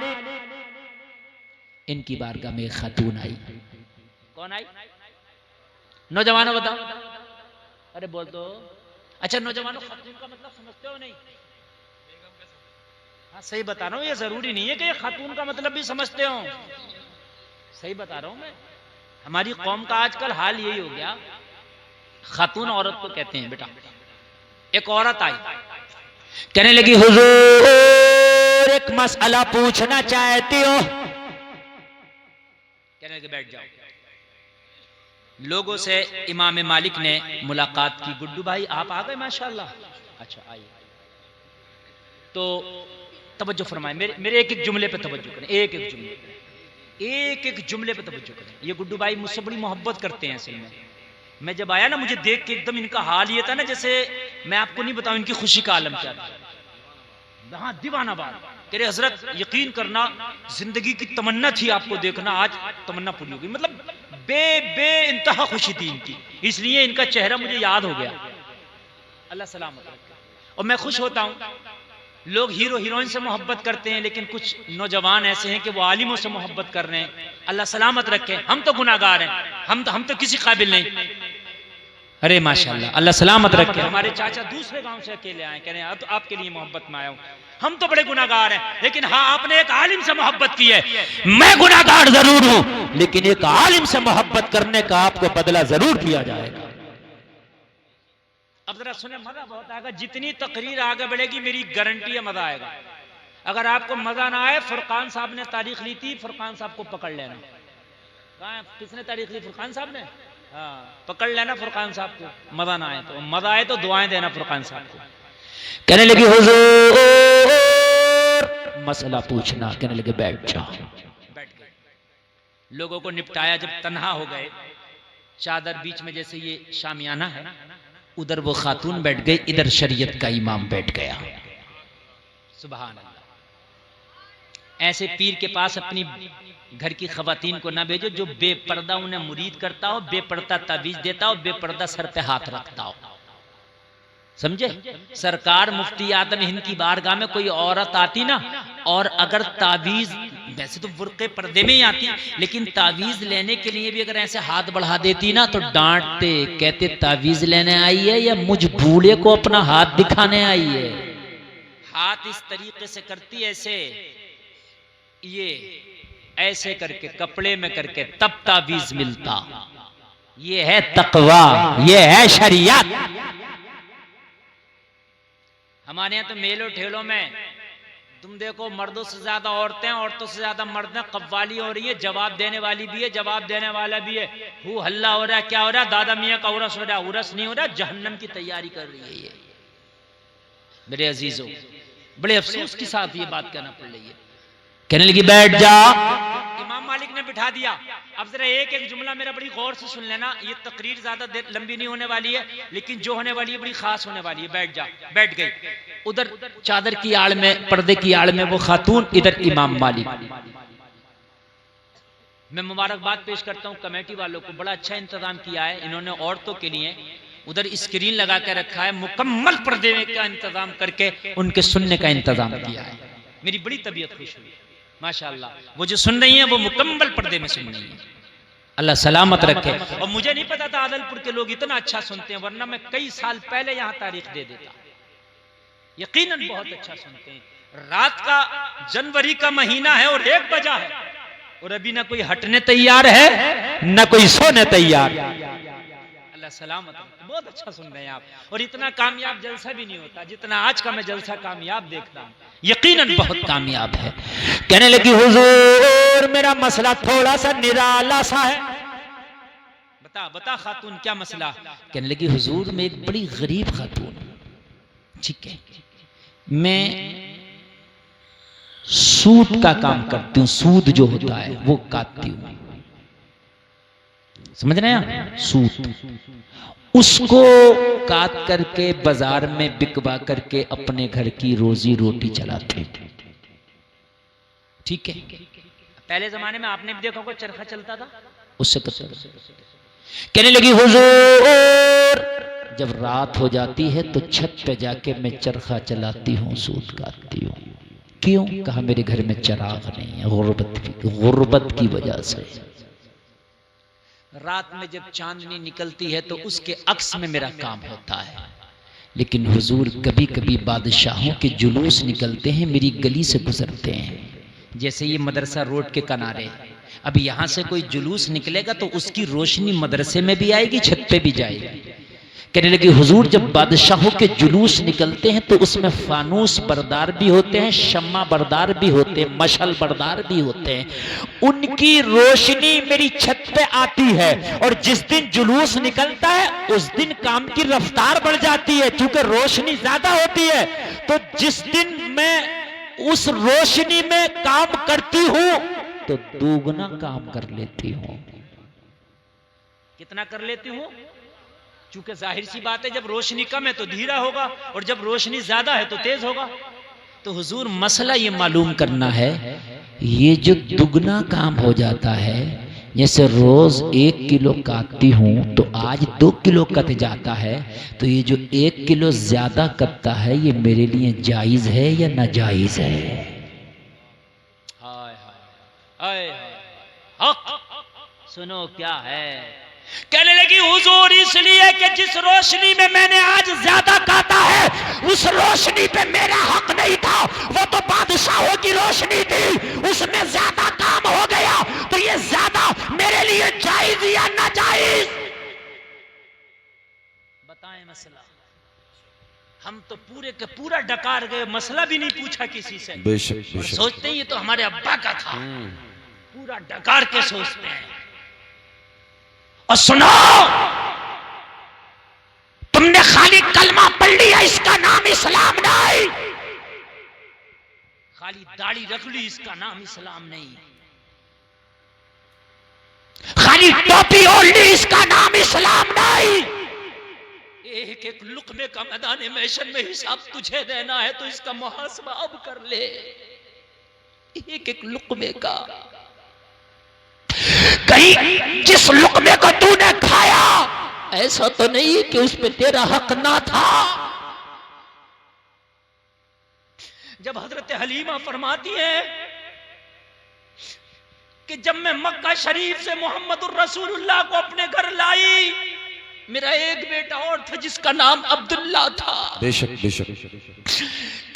इनकी बारगाह में एक खातून आई। कौन आई? नौजवानों बताओ। अरे बोल दो। अच्छा नौजवानों, खातून का मतलब समझते हो नहीं? हाँ सही बता रहा हूँ, ये जरूरी नहीं है कि खातून का मतलब भी समझते हो। सही बता रहा हूँ मैं। हमारी कौम का आजकल हाल यही हो गया, खातून औरत को कहते हैं। बेटा एक औरत आई, कहने लगी हुजूर एक मसला पूछना चाहती हो। कहने लगे बैठ जाओ। लोगों से इमाम मालिक ने मुलाकात की। गुड्डू भाई आप आ गए माशाल्लाह। अच्छा आइए। तो तवज्जो फरमाएं, मेरे एक एक जुमले पे तवज्जो करें, एक एक जुमले पे तवज्जो करें। ये गुड्डू भाई मुझसे बड़ी मोहब्बत करते हैं असल में। मैं जब आया ना, मुझे देख के एकदम इनका हाल ये था ना, जैसे मैं आपको नहीं बताऊं इनकी खुशी का आलम क्या था। हाँ दीवाना बात। कह रहे हजरत यकीन करना, जिंदगी की तमन्ना थी आपको देखना, आज तमन्ना पूरी हो गई। मतलब बे इंतहा खुशी थी इनकी, इसलिए इनका चेहरा मुझे याद हो गया। अल्लाह सलामत रखे। और मैं खुश होता हूँ, लोग हीरो हीरोइन से मोहब्बत करते हैं, लेकिन कुछ नौजवान ऐसे हैं कि वो आलिमों से मोहब्बत कर रहे हैं। अल्लाह सलामत रखे। हम तो गुनाहगार हैं, हम तो किसी काबिल नहीं। अरे माशाल्लाह, अल्लाह सलामत रखे। हमारे चाचा दूसरे गांव से अकेले आए, कह रहे हैं अब तो आपके लिए मोहब्बत में आया हूं। हम तो बड़े गुनाहगार हैं, लेकिन हाँ आपने एक आलिम से मोहब्बत की है। मैं गुनाहगार जरूर हूं, लेकिन एक आलिम से मोहब्बत करने का आपको बदला जरूर दिया जाएगा। अब जरा सुने, मजा बहुत आएगा। जितनी तकरीर आगे बढ़ेगी मेरी गारंटी है मजा आएगा। अगर आपको मजा ना आए, फुरकान साहब ने तारीख ली थी, फुरकान साहब को पकड़ लेना। कहाँ, किसने तारीख ली? फुरकान साहब ने। हाँ पकड़ लेना फुरकान साहब को। मजा ना आए तो, मजा आए तो दुआएं देना फुरकान साहब को। कहने लगी हुजूर मसला पूछना। कहने लगे बैठ जाओ। बैठ गए। लोगों को निपटाया। जब तन्हा हो गए, चादर बीच में जैसे ये शामियाना है, उधर वो खातून बैठ गई, इधर शरीयत का इमाम बैठ गया। सुभान अल्लाह। ऐसे पीर के पास अपनी घर की खवातीन को ना भेजो जो बेपर्दा उन्हें मुरीद करता हो, बेपर्दा तावीज देता हो, बेपर्दा सर पे हाथ रखता हो। समझे? सरकार मुफ्ती आदम हिंद की बारगाह में कोई औरत आती ना, और अगर तावीज, वैसे तो बुर्के पर्दे में ही आती, लेकिन तावीज लेने के लिए भी अगर ऐसे हाथ बढ़ा देती ना तो डांटते, कहते तावीज लेने आई है या मुझ बूढ़े को अपना हाथ दिखाने आई है। हाथ इस तरीके से करती, ऐसे ये ऐसे करके कपड़े में करके, तब तावीज मिलता। ये है तकवा, ये है शरीयत। हमारे यहाँ तो मेलों ठेलों में तुम देखो, मर्दों से ज्यादा औरतें, औरतों से ज्यादा मर्द हैं। कव्वाली हो रही है, जवाब देने वाली भी है, जवाब देने वाला भी है। हु हल्ला हो रहा है, क्या हो रहा है? दादा मियाँ का उरस हो रहा है। उरस नहीं हो रहा, जहन्नम की तैयारी कर रही है ये। मेरे अजीजों, बड़े अफसोस के साथ ये बात कहना पड़ रही है। कहने लगी बैठ जा। इमाम मालिक ने बिठा दिया। अब जरा एक एक जुमला मेरा बड़ी गौर से सुन लेना। ये तकरीर ज्यादा देर लंबी नहीं होने वाली है, लेकिन जो होने वाली है बड़ी खास होने वाली है। बैठ जा। बैठ गई। उधर चादर की आड़ में, पर्दे की आड़ में वो खातून, इधर इमाम मालिक। मैं मुबारकबाद पेश करता हूँ कमेटी वालों को, बड़ा अच्छा इंतजाम किया है इन्होंने औरतों के लिए। उधर स्क्रीन लगा के रखा है, मुकम्मल पर्दे का इंतजाम करके उनके सुनने का इंतजाम किया है। मेरी बड़ी तबीयत खुश हुई। माशाअल्लाह, वो जो सुन रही हैं वो मुकम्मल पर्दे में सुन रही हैं। अल्लाह सलामत रखे। और मुझे नहीं पता था आदलपुर के लोग इतना अच्छा सुनते हैं, वरना मैं कई साल पहले यहाँ तारीख दे देता। यकीनन बहुत अच्छा सुनते हैं। रात का जनवरी का महीना है और 1 बजा है और अभी ना कोई हटने तैयार है ना कोई सोने तैयार। अल्लाह सलामत रखे। बहुत अच्छा सुन रहे हैं आप, और इतना कामयाब जलसा भी नहीं होता जितना आज का मैं जलसा कामयाब देखता हूँ। यकीनन बहुत कामयाब है। कहने लगी हुजूर मेरा मसला थोड़ा सा निराला सा है। बता बता खातून क्या मसला? कहने लगी हुजूर मैं एक बड़ी गरीब खातून, ठीक है, मैं सूद का काम करती हूँ, सूद जो होता है वो काटती हूँ, समझ रहे हैं? सूद, उसको काट करके बाजार में बिकवा करके अपने घर की रोजी रोटी चलाते, ठीक है। पहले जमाने में आपने भी देखा होगा चरखा चलता था, उससे कहने लगी हुजूर जब रात हो जाती है तो छत पे जाके मैं चरखा चलाती हूँ, सूद काटती हूँ। क्यों? कहा मेरे घर में चिराग नहीं है, गुर्बत की वजह से। रात में जब चांदनी निकलती है तो उसके अक्स में मेरा काम होता है। लेकिन हुजूर कभी कभी बादशाहों के जुलूस निकलते हैं, मेरी गली से गुजरते हैं, जैसे ये मदरसा रोड के किनारे, अब यहां से कोई जुलूस निकलेगा तो उसकी रोशनी मदरसे में भी आएगी, छत पे भी जाएगी। कहने लगी हुजूर जब बादशाहों के जुलूस निकलते हैं तो उसमें फानूस बरदार भी होते हैं, शम्मा बरदार भी होते हैं, मशल बरदार भी होते हैं, उनकी रोशनी मेरी छत पे आती है। और जिस दिन जुलूस निकलता है उस दिन काम की रफ्तार बढ़ जाती है, क्योंकि रोशनी ज्यादा होती है। तो जिस दिन मैं उस रोशनी में काम करती हूं तो दोगुना काम कर लेती हूं। कितना कर लेती हूं? क्योंकि जाहिर सी बात है जब रोशनी कम है तो धीरा होगा और जब रोशनी ज्यादा है तो तेज होगा। तो हुजूर मसला ये मालूम करना है, ये जो दुगना काम हो जाता है, जैसे रोज 1 किलो काटती हूं तो आज 2 किलो कट जाता है, तो ये जो 1 किलो ज्यादा कटता है ये मेरे लिए जायज है या नाजायज है? हाय हाय हाय, सुनो क्या है। कहने लगी हुजूर इसलिए कि जिस रोशनी में मैंने आज ज्यादा काटा है उस रोशनी पे मेरा हक नहीं था, वो तो बादशाहों की रोशनी थी, उसमें ज्यादा काम हो गया, तो ये ज्यादा मेरे लिए जायज या नाजायज? बताएं मसला। हम तो पूरे के पूरा डकार गए, मसला भी नहीं पूछा किसी से। बेशक बेशक। सोचते हैं ये तो हमारे अब्बा का था, पूरा डकार के सोचते हैं। और सुनो, तुमने खाली कलमा पढ़ लिया, इसका नाम इस्लाम नहीं। खाली दाढ़ी रख ली, इसका नाम इस्लाम नहीं। खाली टोपी ओढ़ ली, इसका नाम इस्लाम नहीं। एक एक लुक़मे का मैदान महशर में हिसाब तुझे देना है तो इसका मुहासबा अब कर ले, एक एक लुक़मे का। कहीं जिस लुक़मे को तूने खाया ऐसा तो नहीं कि उस पे तेरा हक ना था। जब हजरत हलीमा फरमाती है कि जब मैं मक्का शरीफ से मोहम्मदुर रसूलुल्लाह को अपने घर लाई, मेरा एक बेटा और था जिसका नाम अब्दुल्ला था। बेशक बेशक।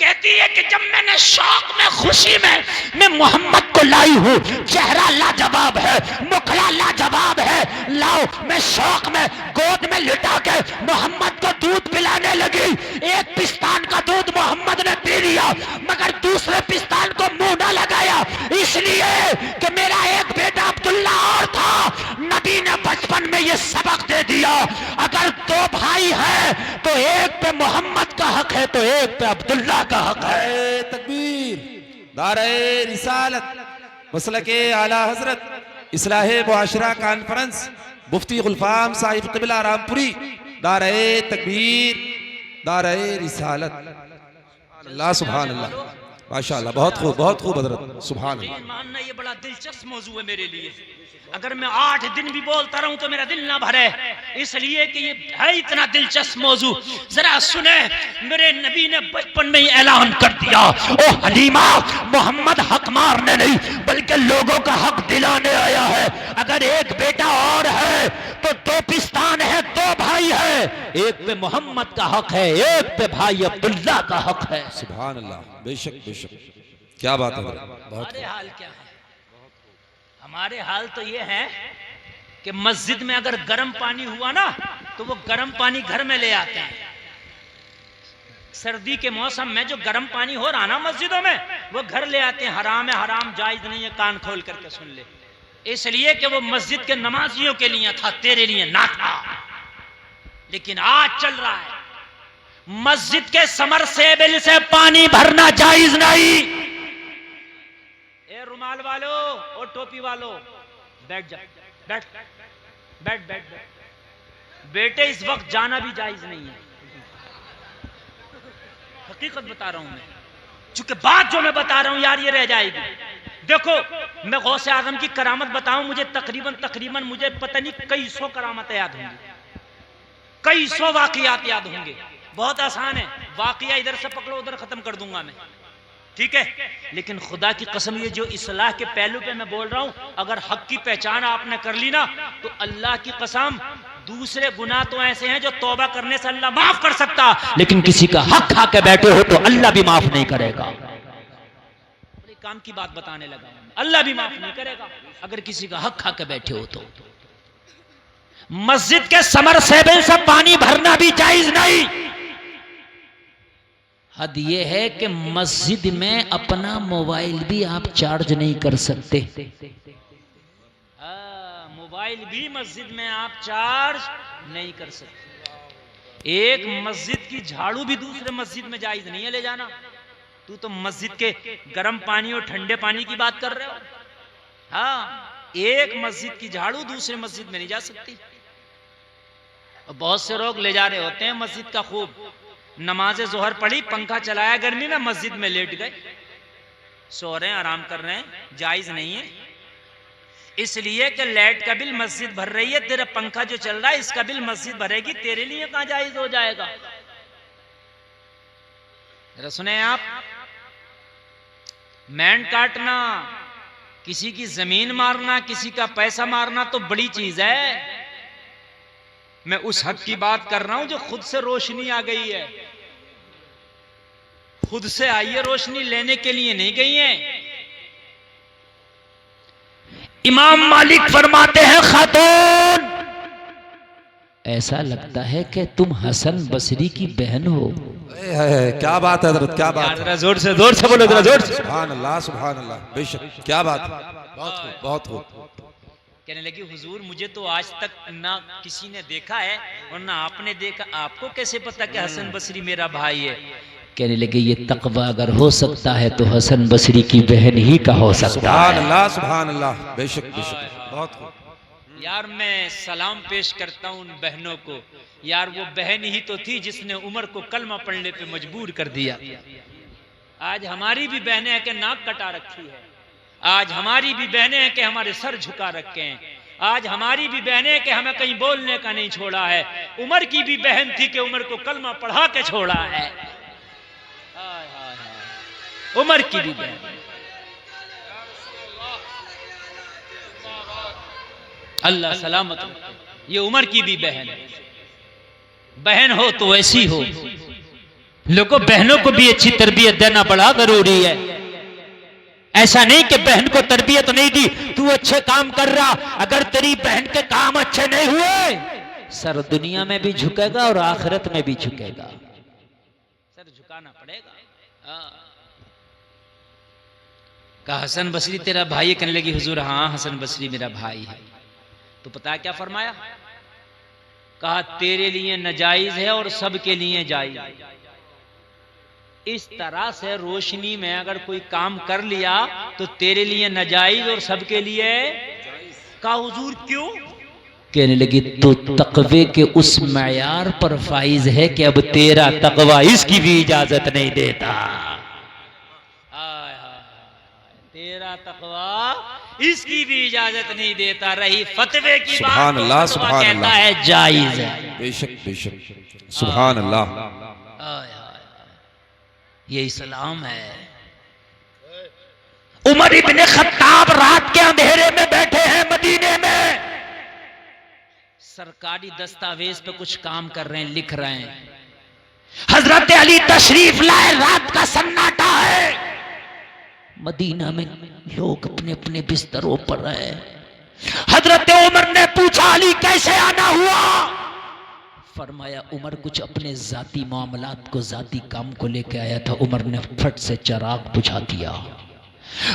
कहती है कि जब मैंने शौक में खुशी में मैं मोहम्मद को लाई हूँ, चेहरा लाजवाब है, मुखड़ा लाजवाब है, लाओ मैं शौक में गोद में लिटा के मोहम्मद को दूध पिलाने लगी। एक पिस्तान का दूध मोहम्मद ने पी लिया मगर दूसरे पिस्तान को मुंह न लगाया, इसलिए कि मेरा एक बेटा अब्दुल्ला और था। नबी ने बचपन में ये सबक दे दिया, अगर 2 भाई है तो एक पे मोहम्मद का हक है तो एक पे अब्दुल्ला का हक है। तकबीर, दारे रिसालत, मसलके आला हजरत, इस्लाहे मुआशरा कॉन्फ्रेंस, मुफ्ती गुलफाम साहिब क़िबला रामपुरी, दारे तकबीर, दारे रिसालत। अल्लाह सुभान अल्लाह। माशाल्लाह, बहुत खूब हजरत, सुभान अल्लाह। मानना ये बड़ा दिलचस्प मौजू है मेरे लिए। अगर मैं 8 दिन भी बोलता रहूं तो मेरा दिल ना भरे, इसलिए कि ये है इतना दिलचस्प मौजू। जरा सुने, मेरे नबी ने बचपन में ही ऐलान कर दिया, ओ हलीमा, मोहम्मद हक मारने नहीं बल्कि लोगों का हक दिलाने आया है। अगर एक बेटा और है तो 2 पिस्तान है, 2 भाई है, एक पे मोहम्मद का हक है, एक पे भाई अब्दुल्ला का हक है। सुभान अल्लाह, बेशक बेशक, क्या बात है हजरत, बहुत हमारे हाल क्या है? हमारे हाल तो ये है कि मस्जिद में अगर गर्म पानी हुआ ना तो वो गर्म पानी घर में ले आते हैं। सर्दी के मौसम में जो गर्म पानी हो रहा ना मस्जिदों में, वो घर ले आते हैं। हराम है, हराम जायज नहीं है, कान खोल करके सुन ले। इसलिए कि वो मस्जिद के नमाजियों के लिए था, तेरे लिए ना था। लेकिन आज चल रहा है मस्जिद के समरसेबिल से पानी भरना जायज नहीं। रुमाल वालो और टोपी वालो बैठ जा, बैठ बैठ बैठ बैठ। बेटे इस वक्त जाना भी जायज नहीं है, हकीकत बता रहा हूं मैं, चूंकि बात जो मैं बता रहा हूं यार ये रह जाएगी। देखो, मैं गौसे आजम की करामत बताऊं, मुझे तकरीबन मुझे पता नहीं कई 100 करामतें याद होंगी, कई 100 वाकयात याद होंगे। बहुत आसान है, वाकया इधर से पकड़ो उधर खत्म कर दूंगा मैं, ठीक है। लेकिन खुदा की कसम, ये जो इस्लाह के पहलू पे मैं बोल रहा हूं, अगर हक की पहचान आपने कर ली ना तो अल्लाह की कसम, दूसरे गुनाह तो ऐसे हैं जो तौबा करने से अल्लाह माफ कर सकता, लेकिन किसी का हक खा के बैठे हो तो अल्लाह भी माफ नहीं करेगा। बड़े काम की बात बताने लगा, अल्लाह भी माफ नहीं करेगा अगर किसी का हक खा के बैठे हो तो। मस्जिद के समरसेबिल से पानी भरना भी जायज नहीं। हद ये है कि मस्जिद में अपना मोबाइल भी आप चार्ज नहीं कर सकते। मोबाइल भी मस्जिद में आप चार्ज नहीं कर सकते। एक मस्जिद की झाड़ू भी दूसरे मस्जिद में जायज नहीं है ले जाना। तू तो मस्जिद के गर्म पानी और ठंडे पानी की बात कर रहे हो। हाँ, एक मस्जिद की झाड़ू दूसरे मस्जिद में नहीं जा सकती। बहुत से लोग ले जा रहे होते हैं मस्जिद का, खूब नमाज़े जोहर पढ़ी, पंखा चलाया गर्मी में, मस्जिद में लेट गए, सो रहे हैं, आराम कर रहे हैं, जायज नहीं है। इसलिए कि लाइट का बिल मस्जिद भर रही है, तेरा पंखा जो चल रहा है इसका बिल मस्जिद भरेगी, तेरे लिए कहां जायज हो जाएगा। जरा सुने आप, मैंड काटना, किसी की जमीन मारना, किसी का पैसा मारना तो बड़ी चीज है। मैं उस हक की बात कर रहा हूं जो खुद से रोशनी आ गई है, खुद से आई है रोशनी, लेने के लिए नहीं गई है। इमाम मालिक फरमाते हैं, खातून ऐसा लगता है कि तुम हसन बसरी की बहन हो। क्या बात है हजरत, क्या बात है, जोर से बोलो, जरा जोर से। सुभान अल्लाह, बेशक, क्या बात है, बहुत खूब। कहने लगी, हुजूर मुझे तो आज तक ना किसी ने देखा है और ना आपने देखा, आपको कैसे पता कि हसन बसरी मेरा भाई है। कहने लगे, ये तकवा अगर हो सकता है तो हसन बसरी की बहन ही का हो सकता है। सुभान अल्लाह, बेशक बेशक, बहुत खूब। यार मैं सलाम पेश करता हूं उन बहनों को। यार वो बहन ही तो थी जिसने उमर को कलमा पढ़ने पे मजबूर कर दिया। आज हमारी भी बहनें हैं कि नाक कटा रखी है, आज हमारी भी बहनें हैं कि हमारे सर झुका रखे हैं, आज हमारी भी बहनें हैं कि हमें कहीं बोलने का नहीं छोड़ा है। उमर की भी बहन थी कि उमर को कलमा पढ़ा के छोड़ा है। उमर की भी बहन, अल्लाह सलामत, ये उमर की भी बहन है। बहन हो तो ऐसी हो। लोगों, बहनों को भी अच्छी तरबियत देना बड़ा जरूरी है। ऐसा नहीं कि बहन को तरबियत नहीं दी, तू अच्छे काम कर रहा, अगर तेरी बहन के काम अच्छे नहीं हुए, सर दुनिया में भी झुकेगा और आखिरत में भी झुकेगा, सर झुकाना पड़ेगा। कहा, हसन बसरी तेरा भाई है? कहने लगी, हुजूर हाँ, हसन बसरी मेरा भाई है। तो पता क्या फरमाया? कहा, तेरे लिए नाजायज है और सबके लिए जायज। इस तरह से रोशनी में अगर कोई काम कर लिया तो तेरे लिए नाजायज और सबके लिए। कहा, हुजूर क्यों? कहने लगी, तो तकवे के उस मयार पर फाइज है कि अब तेरा तकवा इसकी भी इजाजत नहीं देता। तेरा तकवा इसकी भी इजाजत नहीं देता। रही फतवे की बात, सुभान अल्लाह, तो सुभान कहता अल्लाह। है जायज है। बेशक बेशक, सुभान अल्लाह। आय, आय, ये इस्लाम है। उमर इब्ने खत्ताब रात के अंधेरे में बैठे हैं मदीने में, सरकारी दस्तावेज पे कुछ काम कर रहे हैं, लिख रहे हैं। हजरत अली तशरीफ लाए, रात का सन्नाटा है, मदीना में लोग अपने अपने बिस्तरों पर है। हजरत उमर ने पूछा अली कैसे आना हुआ? फरमाया उमर कुछ अपने जाती मामलात को, जाती काम को लेके आया था। उमर ने फट से चिराग बुझा दिया।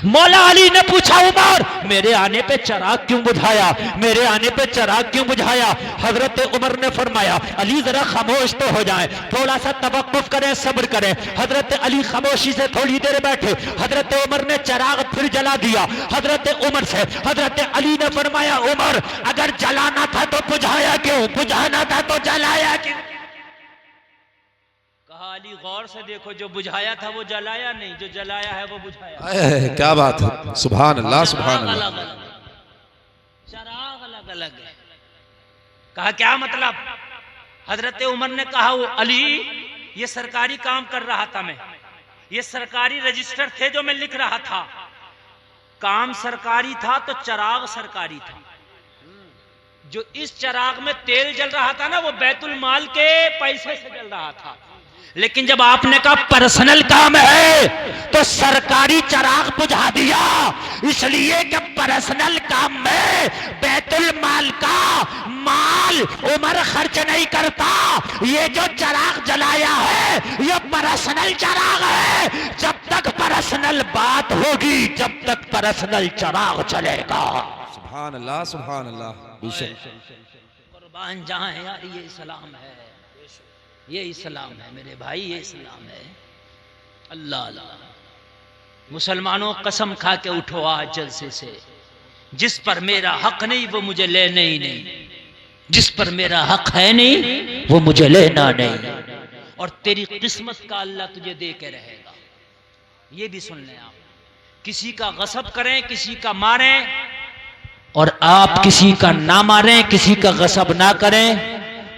मौला अली ने पूछा उमर मेरे आने पे चिराग क्यों बुझाया, मेरे आने पे चिराग क्यों बुझाया? हजरत उमर ने फरमाया अली जरा खामोश तो हो जाए, थोड़ा सा तवक्कुफ करें, सब्र करें। हजरत अली खामोशी से थोड़ी देर बैठे। हजरत उमर ने चिराग फिर जला दिया। हजरत उमर से हजरत अली ने फरमाया उमर अगर जलाना था तो बुझाया क्यों, बुझाना था तो जलाया क्यों? कहा अली गौर से देखो, जो बुझाया था वो जलाया नहीं, जो जलाया है वो बुझाया। क्या बात है, सुभान अल्लाह, सुभान अल्लाह। चिराग अलग अलग है। कहा क्या मतलब? हजरत उमर ने कहा अली ये सरकारी काम कर रहा था मैं, ये सरकारी रजिस्टर थे जो मैं लिख रहा था, काम सरकारी था तो चिराग सरकारी था। जो इस चिराग में तेल जल रहा था ना वो बैतुल माल के पैसे से जल रहा था। लेकिन जब आपने कहा पर्सनल काम है तो सरकारी चिराग बुझा दिया, इसलिए कि पर्सनल काम में बैतुल माल का माल उमर खर्च नहीं करता। ये जो चिराग जलाया है ये पर्सनल चिराग है। जब तक पर्सनल बात होगी, जब तक पर्सनल चिराग चलेगा। सुभान अल्लाह, सुभान अल्लाह। बेशक कुर्बान जहां है यार, ये इस्लाम है, ये इस्लाम है मेरे भाई, ये इस्लाम है। अल्लाह अल्लाह। मुसलमानों कसम खा के उठो आज जलसे से, जिस पर मेरा हक नहीं वो मुझे लेना ही नहीं, जिस पर मेरा हक है नहीं वो मुझे लेना नहीं। और तेरी किस्मत का अल्लाह तुझे दे के रहेगा। ये भी सुन लें आप, किसी का गसब करें, किसी का मारें, और आप किसी का ना मारें, किसी का गसब ना करें,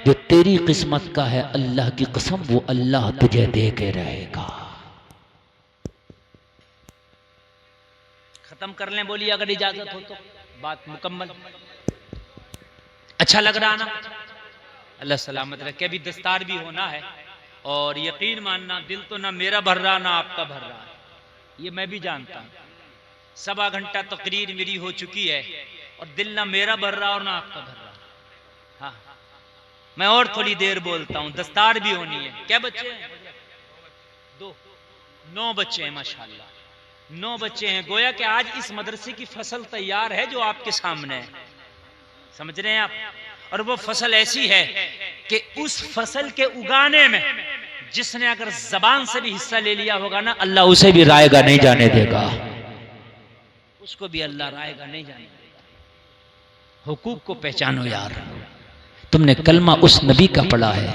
जो तेरी किस्मत का है अल्लाह की कसम वो अल्लाह तुझे दे के रहेगा। खत्म कर लें, बोलिए अगर इजाजत हो तो, बात मुकम्मल। अच्छा लग रहा ना? अल्लाह सलामत रखे। अभी दस्तार भी होना है, और यकीन मानना दिल तो ना मेरा भर रहा ना आपका भर रहा, ये मैं भी जानता हूं। 1.25 घंटा तकरीर मेरी हो चुकी है और दिल ना मेरा भर रहा और ना आपका भर रहा। हाँ, मैं और थोड़ी देर बोलता हूं, दस्तार भी होनी है। क्या बच्चे हैं? 2, 9 बच्चे हैं माशाल्लाह, 9 बच्चे हैं। गोया कि आज इस मदरसे की फसल तैयार है जो आपके सामने है, समझ रहे हैं आप? और वो फसल ऐसी है कि उस फसल के उगाने में जिसने अगर जबान से भी हिस्सा ले लिया होगा ना, अल्लाह उसे भी रायगा नहीं जाने देगा, उसको भी अल्लाह रायगा नहीं जाने देगा। हुकूक को पहचानो यार, तुमने कलमा उस नबी का पढ़ा है।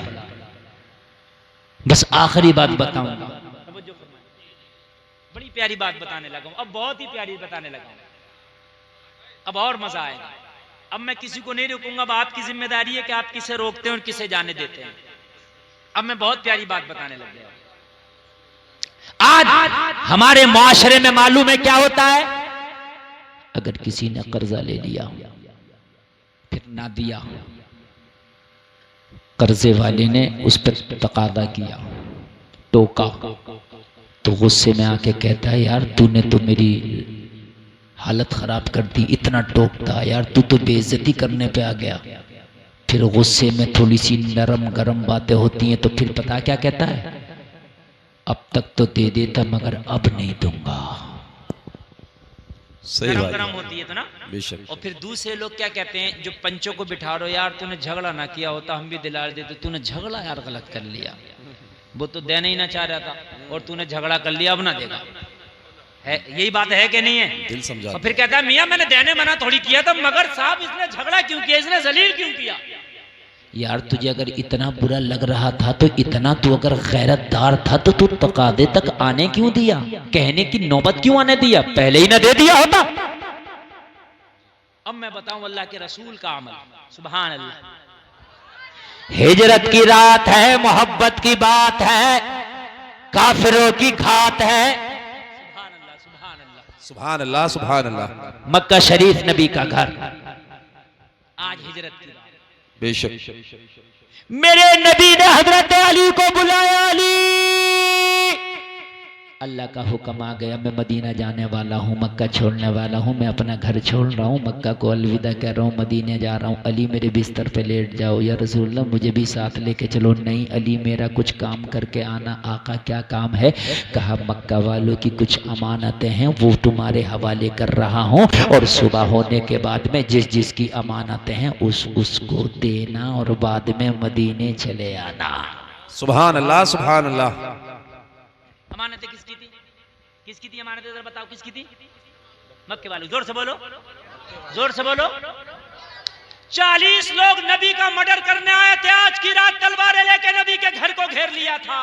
बस आखिरी बात बताऊंगा, बड़ी प्यारी बात बताने लगा हूं, अब बहुत ही प्यारी बताने लगा हूं, अब और मजा आएगा। अब मैं किसी को नहीं रोकूंगा, अब आपकी जिम्मेदारी है कि आप किसे रोकते हैं और किसे जाने देते हैं। अब मैं बहुत प्यारी बात बताने लग गया। आज हमारे मुआशरे में मालूम है क्या होता है? अगर किसी ने कर्जा ले लिया फिर ना दिया, कर्जे वाले ने उस पर तकादा किया, टोका, तो गुस्से में आके कहता है यार तूने तो मेरी हालत खराब कर दी, इतना टोकता यार, तू तो बेइज्जती करने पे आ गया। फिर गुस्से में थोड़ी सी नरम गरम बातें होती हैं तो फिर पता क्या कहता है? अब तक तो दे देता मगर अब नहीं दूंगा। सही बात गरम होती है तो ना। बेशक। और फिर दूसरे लोग क्या कहते हैं, जो पंचों को बिठा रहे हो, यार तूने झगड़ा ना किया होता हम भी दिला देते, तूने झगड़ा यार गलत कर लिया, वो तो देना ही ना चाह रहा था और तूने झगड़ा कर लिया, अब ना देगा। है यही बात है कि नहीं है? दिल समझा। और फिर कहता है मियां मैंने देने मना थोड़ी किया था, मगर साहब इसने झगड़ा क्यों किया, इसने जलील क्यों किया? यार तुझे अगर इतना बुरा लग रहा था तो इतना तू अगर गैरतदार था तो तू तकादे तक आने क्यों दिया, कहने की नौबत क्यों आने दिया, पहले ही ना दे दिया होता। अब मैं बताऊं अल्लाह के रसूल का अमल, सुभान अल्लाह। हिजरत की रात है, मोहब्बत की बात है, काफिरों की घात है। सुभान अल्लाह, सुभान अल्लाह, सुभान अल्लाह, सुभान अल्लाह। मक्का शरीफ नबी का घर, आज हिजरत की रात। बेशक मेरे नबी ने हजरत अली को बुलाया, अली अल्लाह का हुक्म आ गया, मैं मदीना जाने वाला हूँ, मक्का छोड़ने वाला हूँ, मैं अपना घर छोड़ रहा हूँ, मक्का को अलविदा कह रहा हूँ, मदीने जा रहा हूँ। अली मेरे बिस्तर पे लेट जाओ, या रसूलल्लाह मुझे भी साथ लेके चलो। नहीं अली मेरा कुछ काम करके आना। आका क्या काम है? कहा मक्का वालों की कुछ अमानतें हैं वो तुम्हारे हवाले कर रहा हूँ, और सुबह होने के बाद में जिस जिसकी अमानतें हैं उसको देना, और बाद में मदीने चले आना। सुभान अल्लाह, सुभान अल्लाह। अमानतें किसकी थी? किसकी थी अमानतें? जरा बताओ किसकी थी? मक्के वालों। जोर से बोलो, जोर से बोलो। 40 लोग नबी का मर्डर करने आए थे, आज की रात तलवारें लेके नबी के घर को घेर लिया था।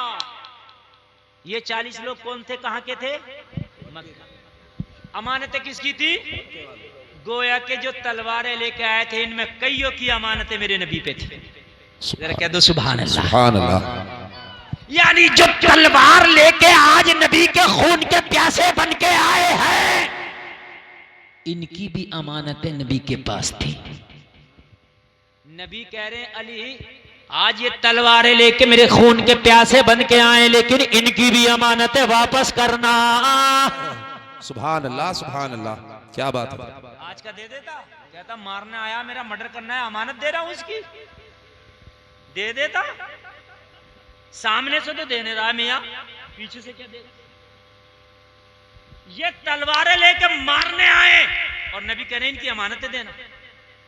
ये 40 लोग कौन थे, कहां के थे? मक्का। अमानतें किसकी थी? गोया के जो तलवारें लेके आए थे इनमें कईयों की अमानतें मेरे नबी पे थी। जरा कह दो सुभान अल्लाह, सुभान अल्लाह। यानी जो तलवार लेके आज नबी के खून के प्यासे बन के आए हैं, इनकी भी अमानतें नबी के पास थी। नबी कह रहे हैं अली आज ये तलवारें लेके मेरे खून के प्यासे बन के आए, लेकिन इनकी भी अमानतें वापस करना। सुभान अल्लाह, सुभान अल्लाह। क्या बात है। आज का दे देता, कहता मारने आया, मेरा मर्डर करना है, अमानत दे रहा हूं उसकी, दे देता। सामने से तो देने रहा मियां, पीछे से क्या देगा? ये तलवारें लेके मारने आए और नबी कह रहे हैं इनकी अमानतें देना।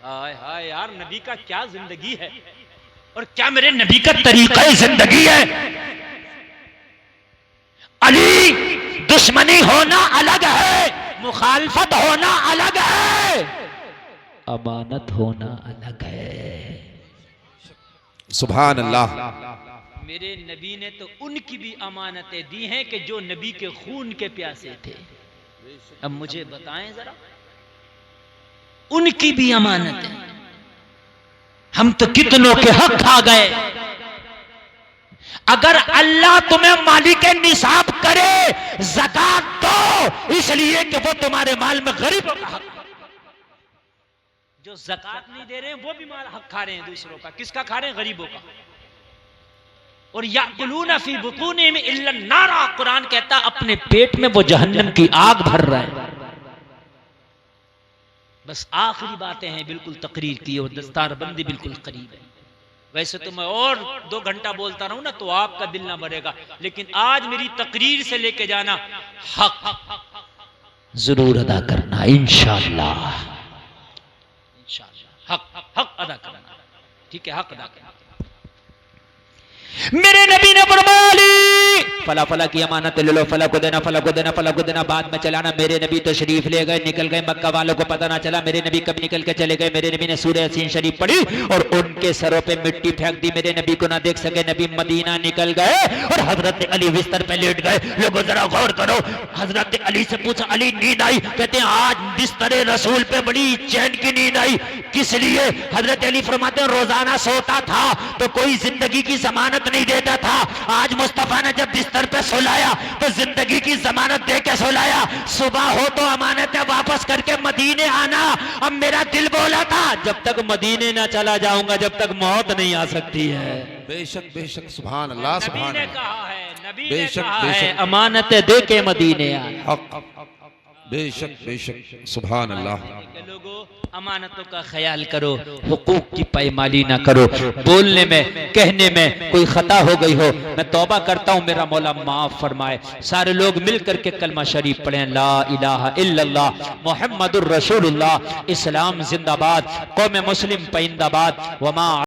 हाय हाय यार, नबी का क्या जिंदगी है और क्या मेरे नबी का तरीका जिंदगी है। अली दुश्मनी होना अलग है, मुखालफत होना अलग है, अमानत होना अलग है। सुभान अल्लाह। मेरे नबी ने तो उनकी भी अमानतें दी हैं कि जो नबी के खून के प्यासे थे। अब मुझे बताएं जरा, उनकी भी अमानतें, हम तो कितनों के हक खा गए। अगर अल्लाह तुम्हें मालिक निसाब करे, ज़कात दो, इसलिए कि वो तुम्हारे माल में गरीबों का हक। जो ज़कात नहीं दे रहे हैं वो भी माल हक खा रहे हैं दूसरों का। किसका खा रहे हैं? गरीबों का। और याकुलूना फी बुतूनिहिम इल्ला नारा, कुरान कहता अपने पेट में वो जहन्नम की आग भर रहा है। बस आखिरी बातें हैं बिल्कुल तकरीर की, और दस्तारबंदी बिल्कुल करीब है। वैसे तो मैं और 2 घंटा बोलता रहूं ना तो आपका दिल ना भरेगा, लेकिन आज मेरी तकरीर से लेके जाना हक जरूर अदा करना इंशाअल्लाह। इंशाअल्लाह हक अदा करना, ठीक है? हक अदा करना। मेरे नबी ने फरमाया फला फला की अमानत ले लो, फला को देना, फला को देना, फला को देना, बाद में चलाना। मेरे नबी तो शरीफ ले गए, निकल गए, मक्का वालों को पता ना चला मेरे नबी कब निकल के चले गए। मेरे नबी ने सूरह यासीन शरीफ पढ़ी और उनके सरों पे मिट्टी फेंक दी, मेरे नबी को ना देख सके। नबी मदीना निकल गए और हजरत अली बिस्तर पे लेट गए। लोगों जरा गौर करो, हजरत अली से पूछा, अली नींद आई? कहते हैं आज बिस्तर रसूल पे बड़ी चैन की नींद आई। किस लिए? हजरत अली फरमाते हैं रोजाना सोता था तो कोई जिंदगी की जमानत नहीं देता था, आज मुस्तफा ने जब बिस्तर पे सुलाया तो जिंदगी की जमानत दे के सुलाया। सुबह हो तो अमानतें वापस करके मदीने आना। अब मेरा दिल बोला था जब तक मदीने ना चला जाऊंगा जब तक मौत नहीं आ सकती है। बेशक बेशक, सुभान अल्लाह, सुभान नबी ने अल्लाह। कहा है, नबी ने बेशक कहा है बेशक, अमानतें दे के मदीने आना। हक, बेशक बेशक, सुभान अल्लाह। लोगों अमानतों का ख्याल करो, हुकूक की पायमाली ना करो। बोलने में कहने में कोई खता हो गई हो, मैं तौबा करता हूँ, मेरा मौला माफ फरमाए। सारे लोग मिल करके कलमा शरीफ पढ़ें, ला इलाहा इल्लल्लाह मुहम्मदुर रसूलुल्लाह। इस्लाम जिंदाबाद, कौम मुस्लिम पाइंदाबाद। वमा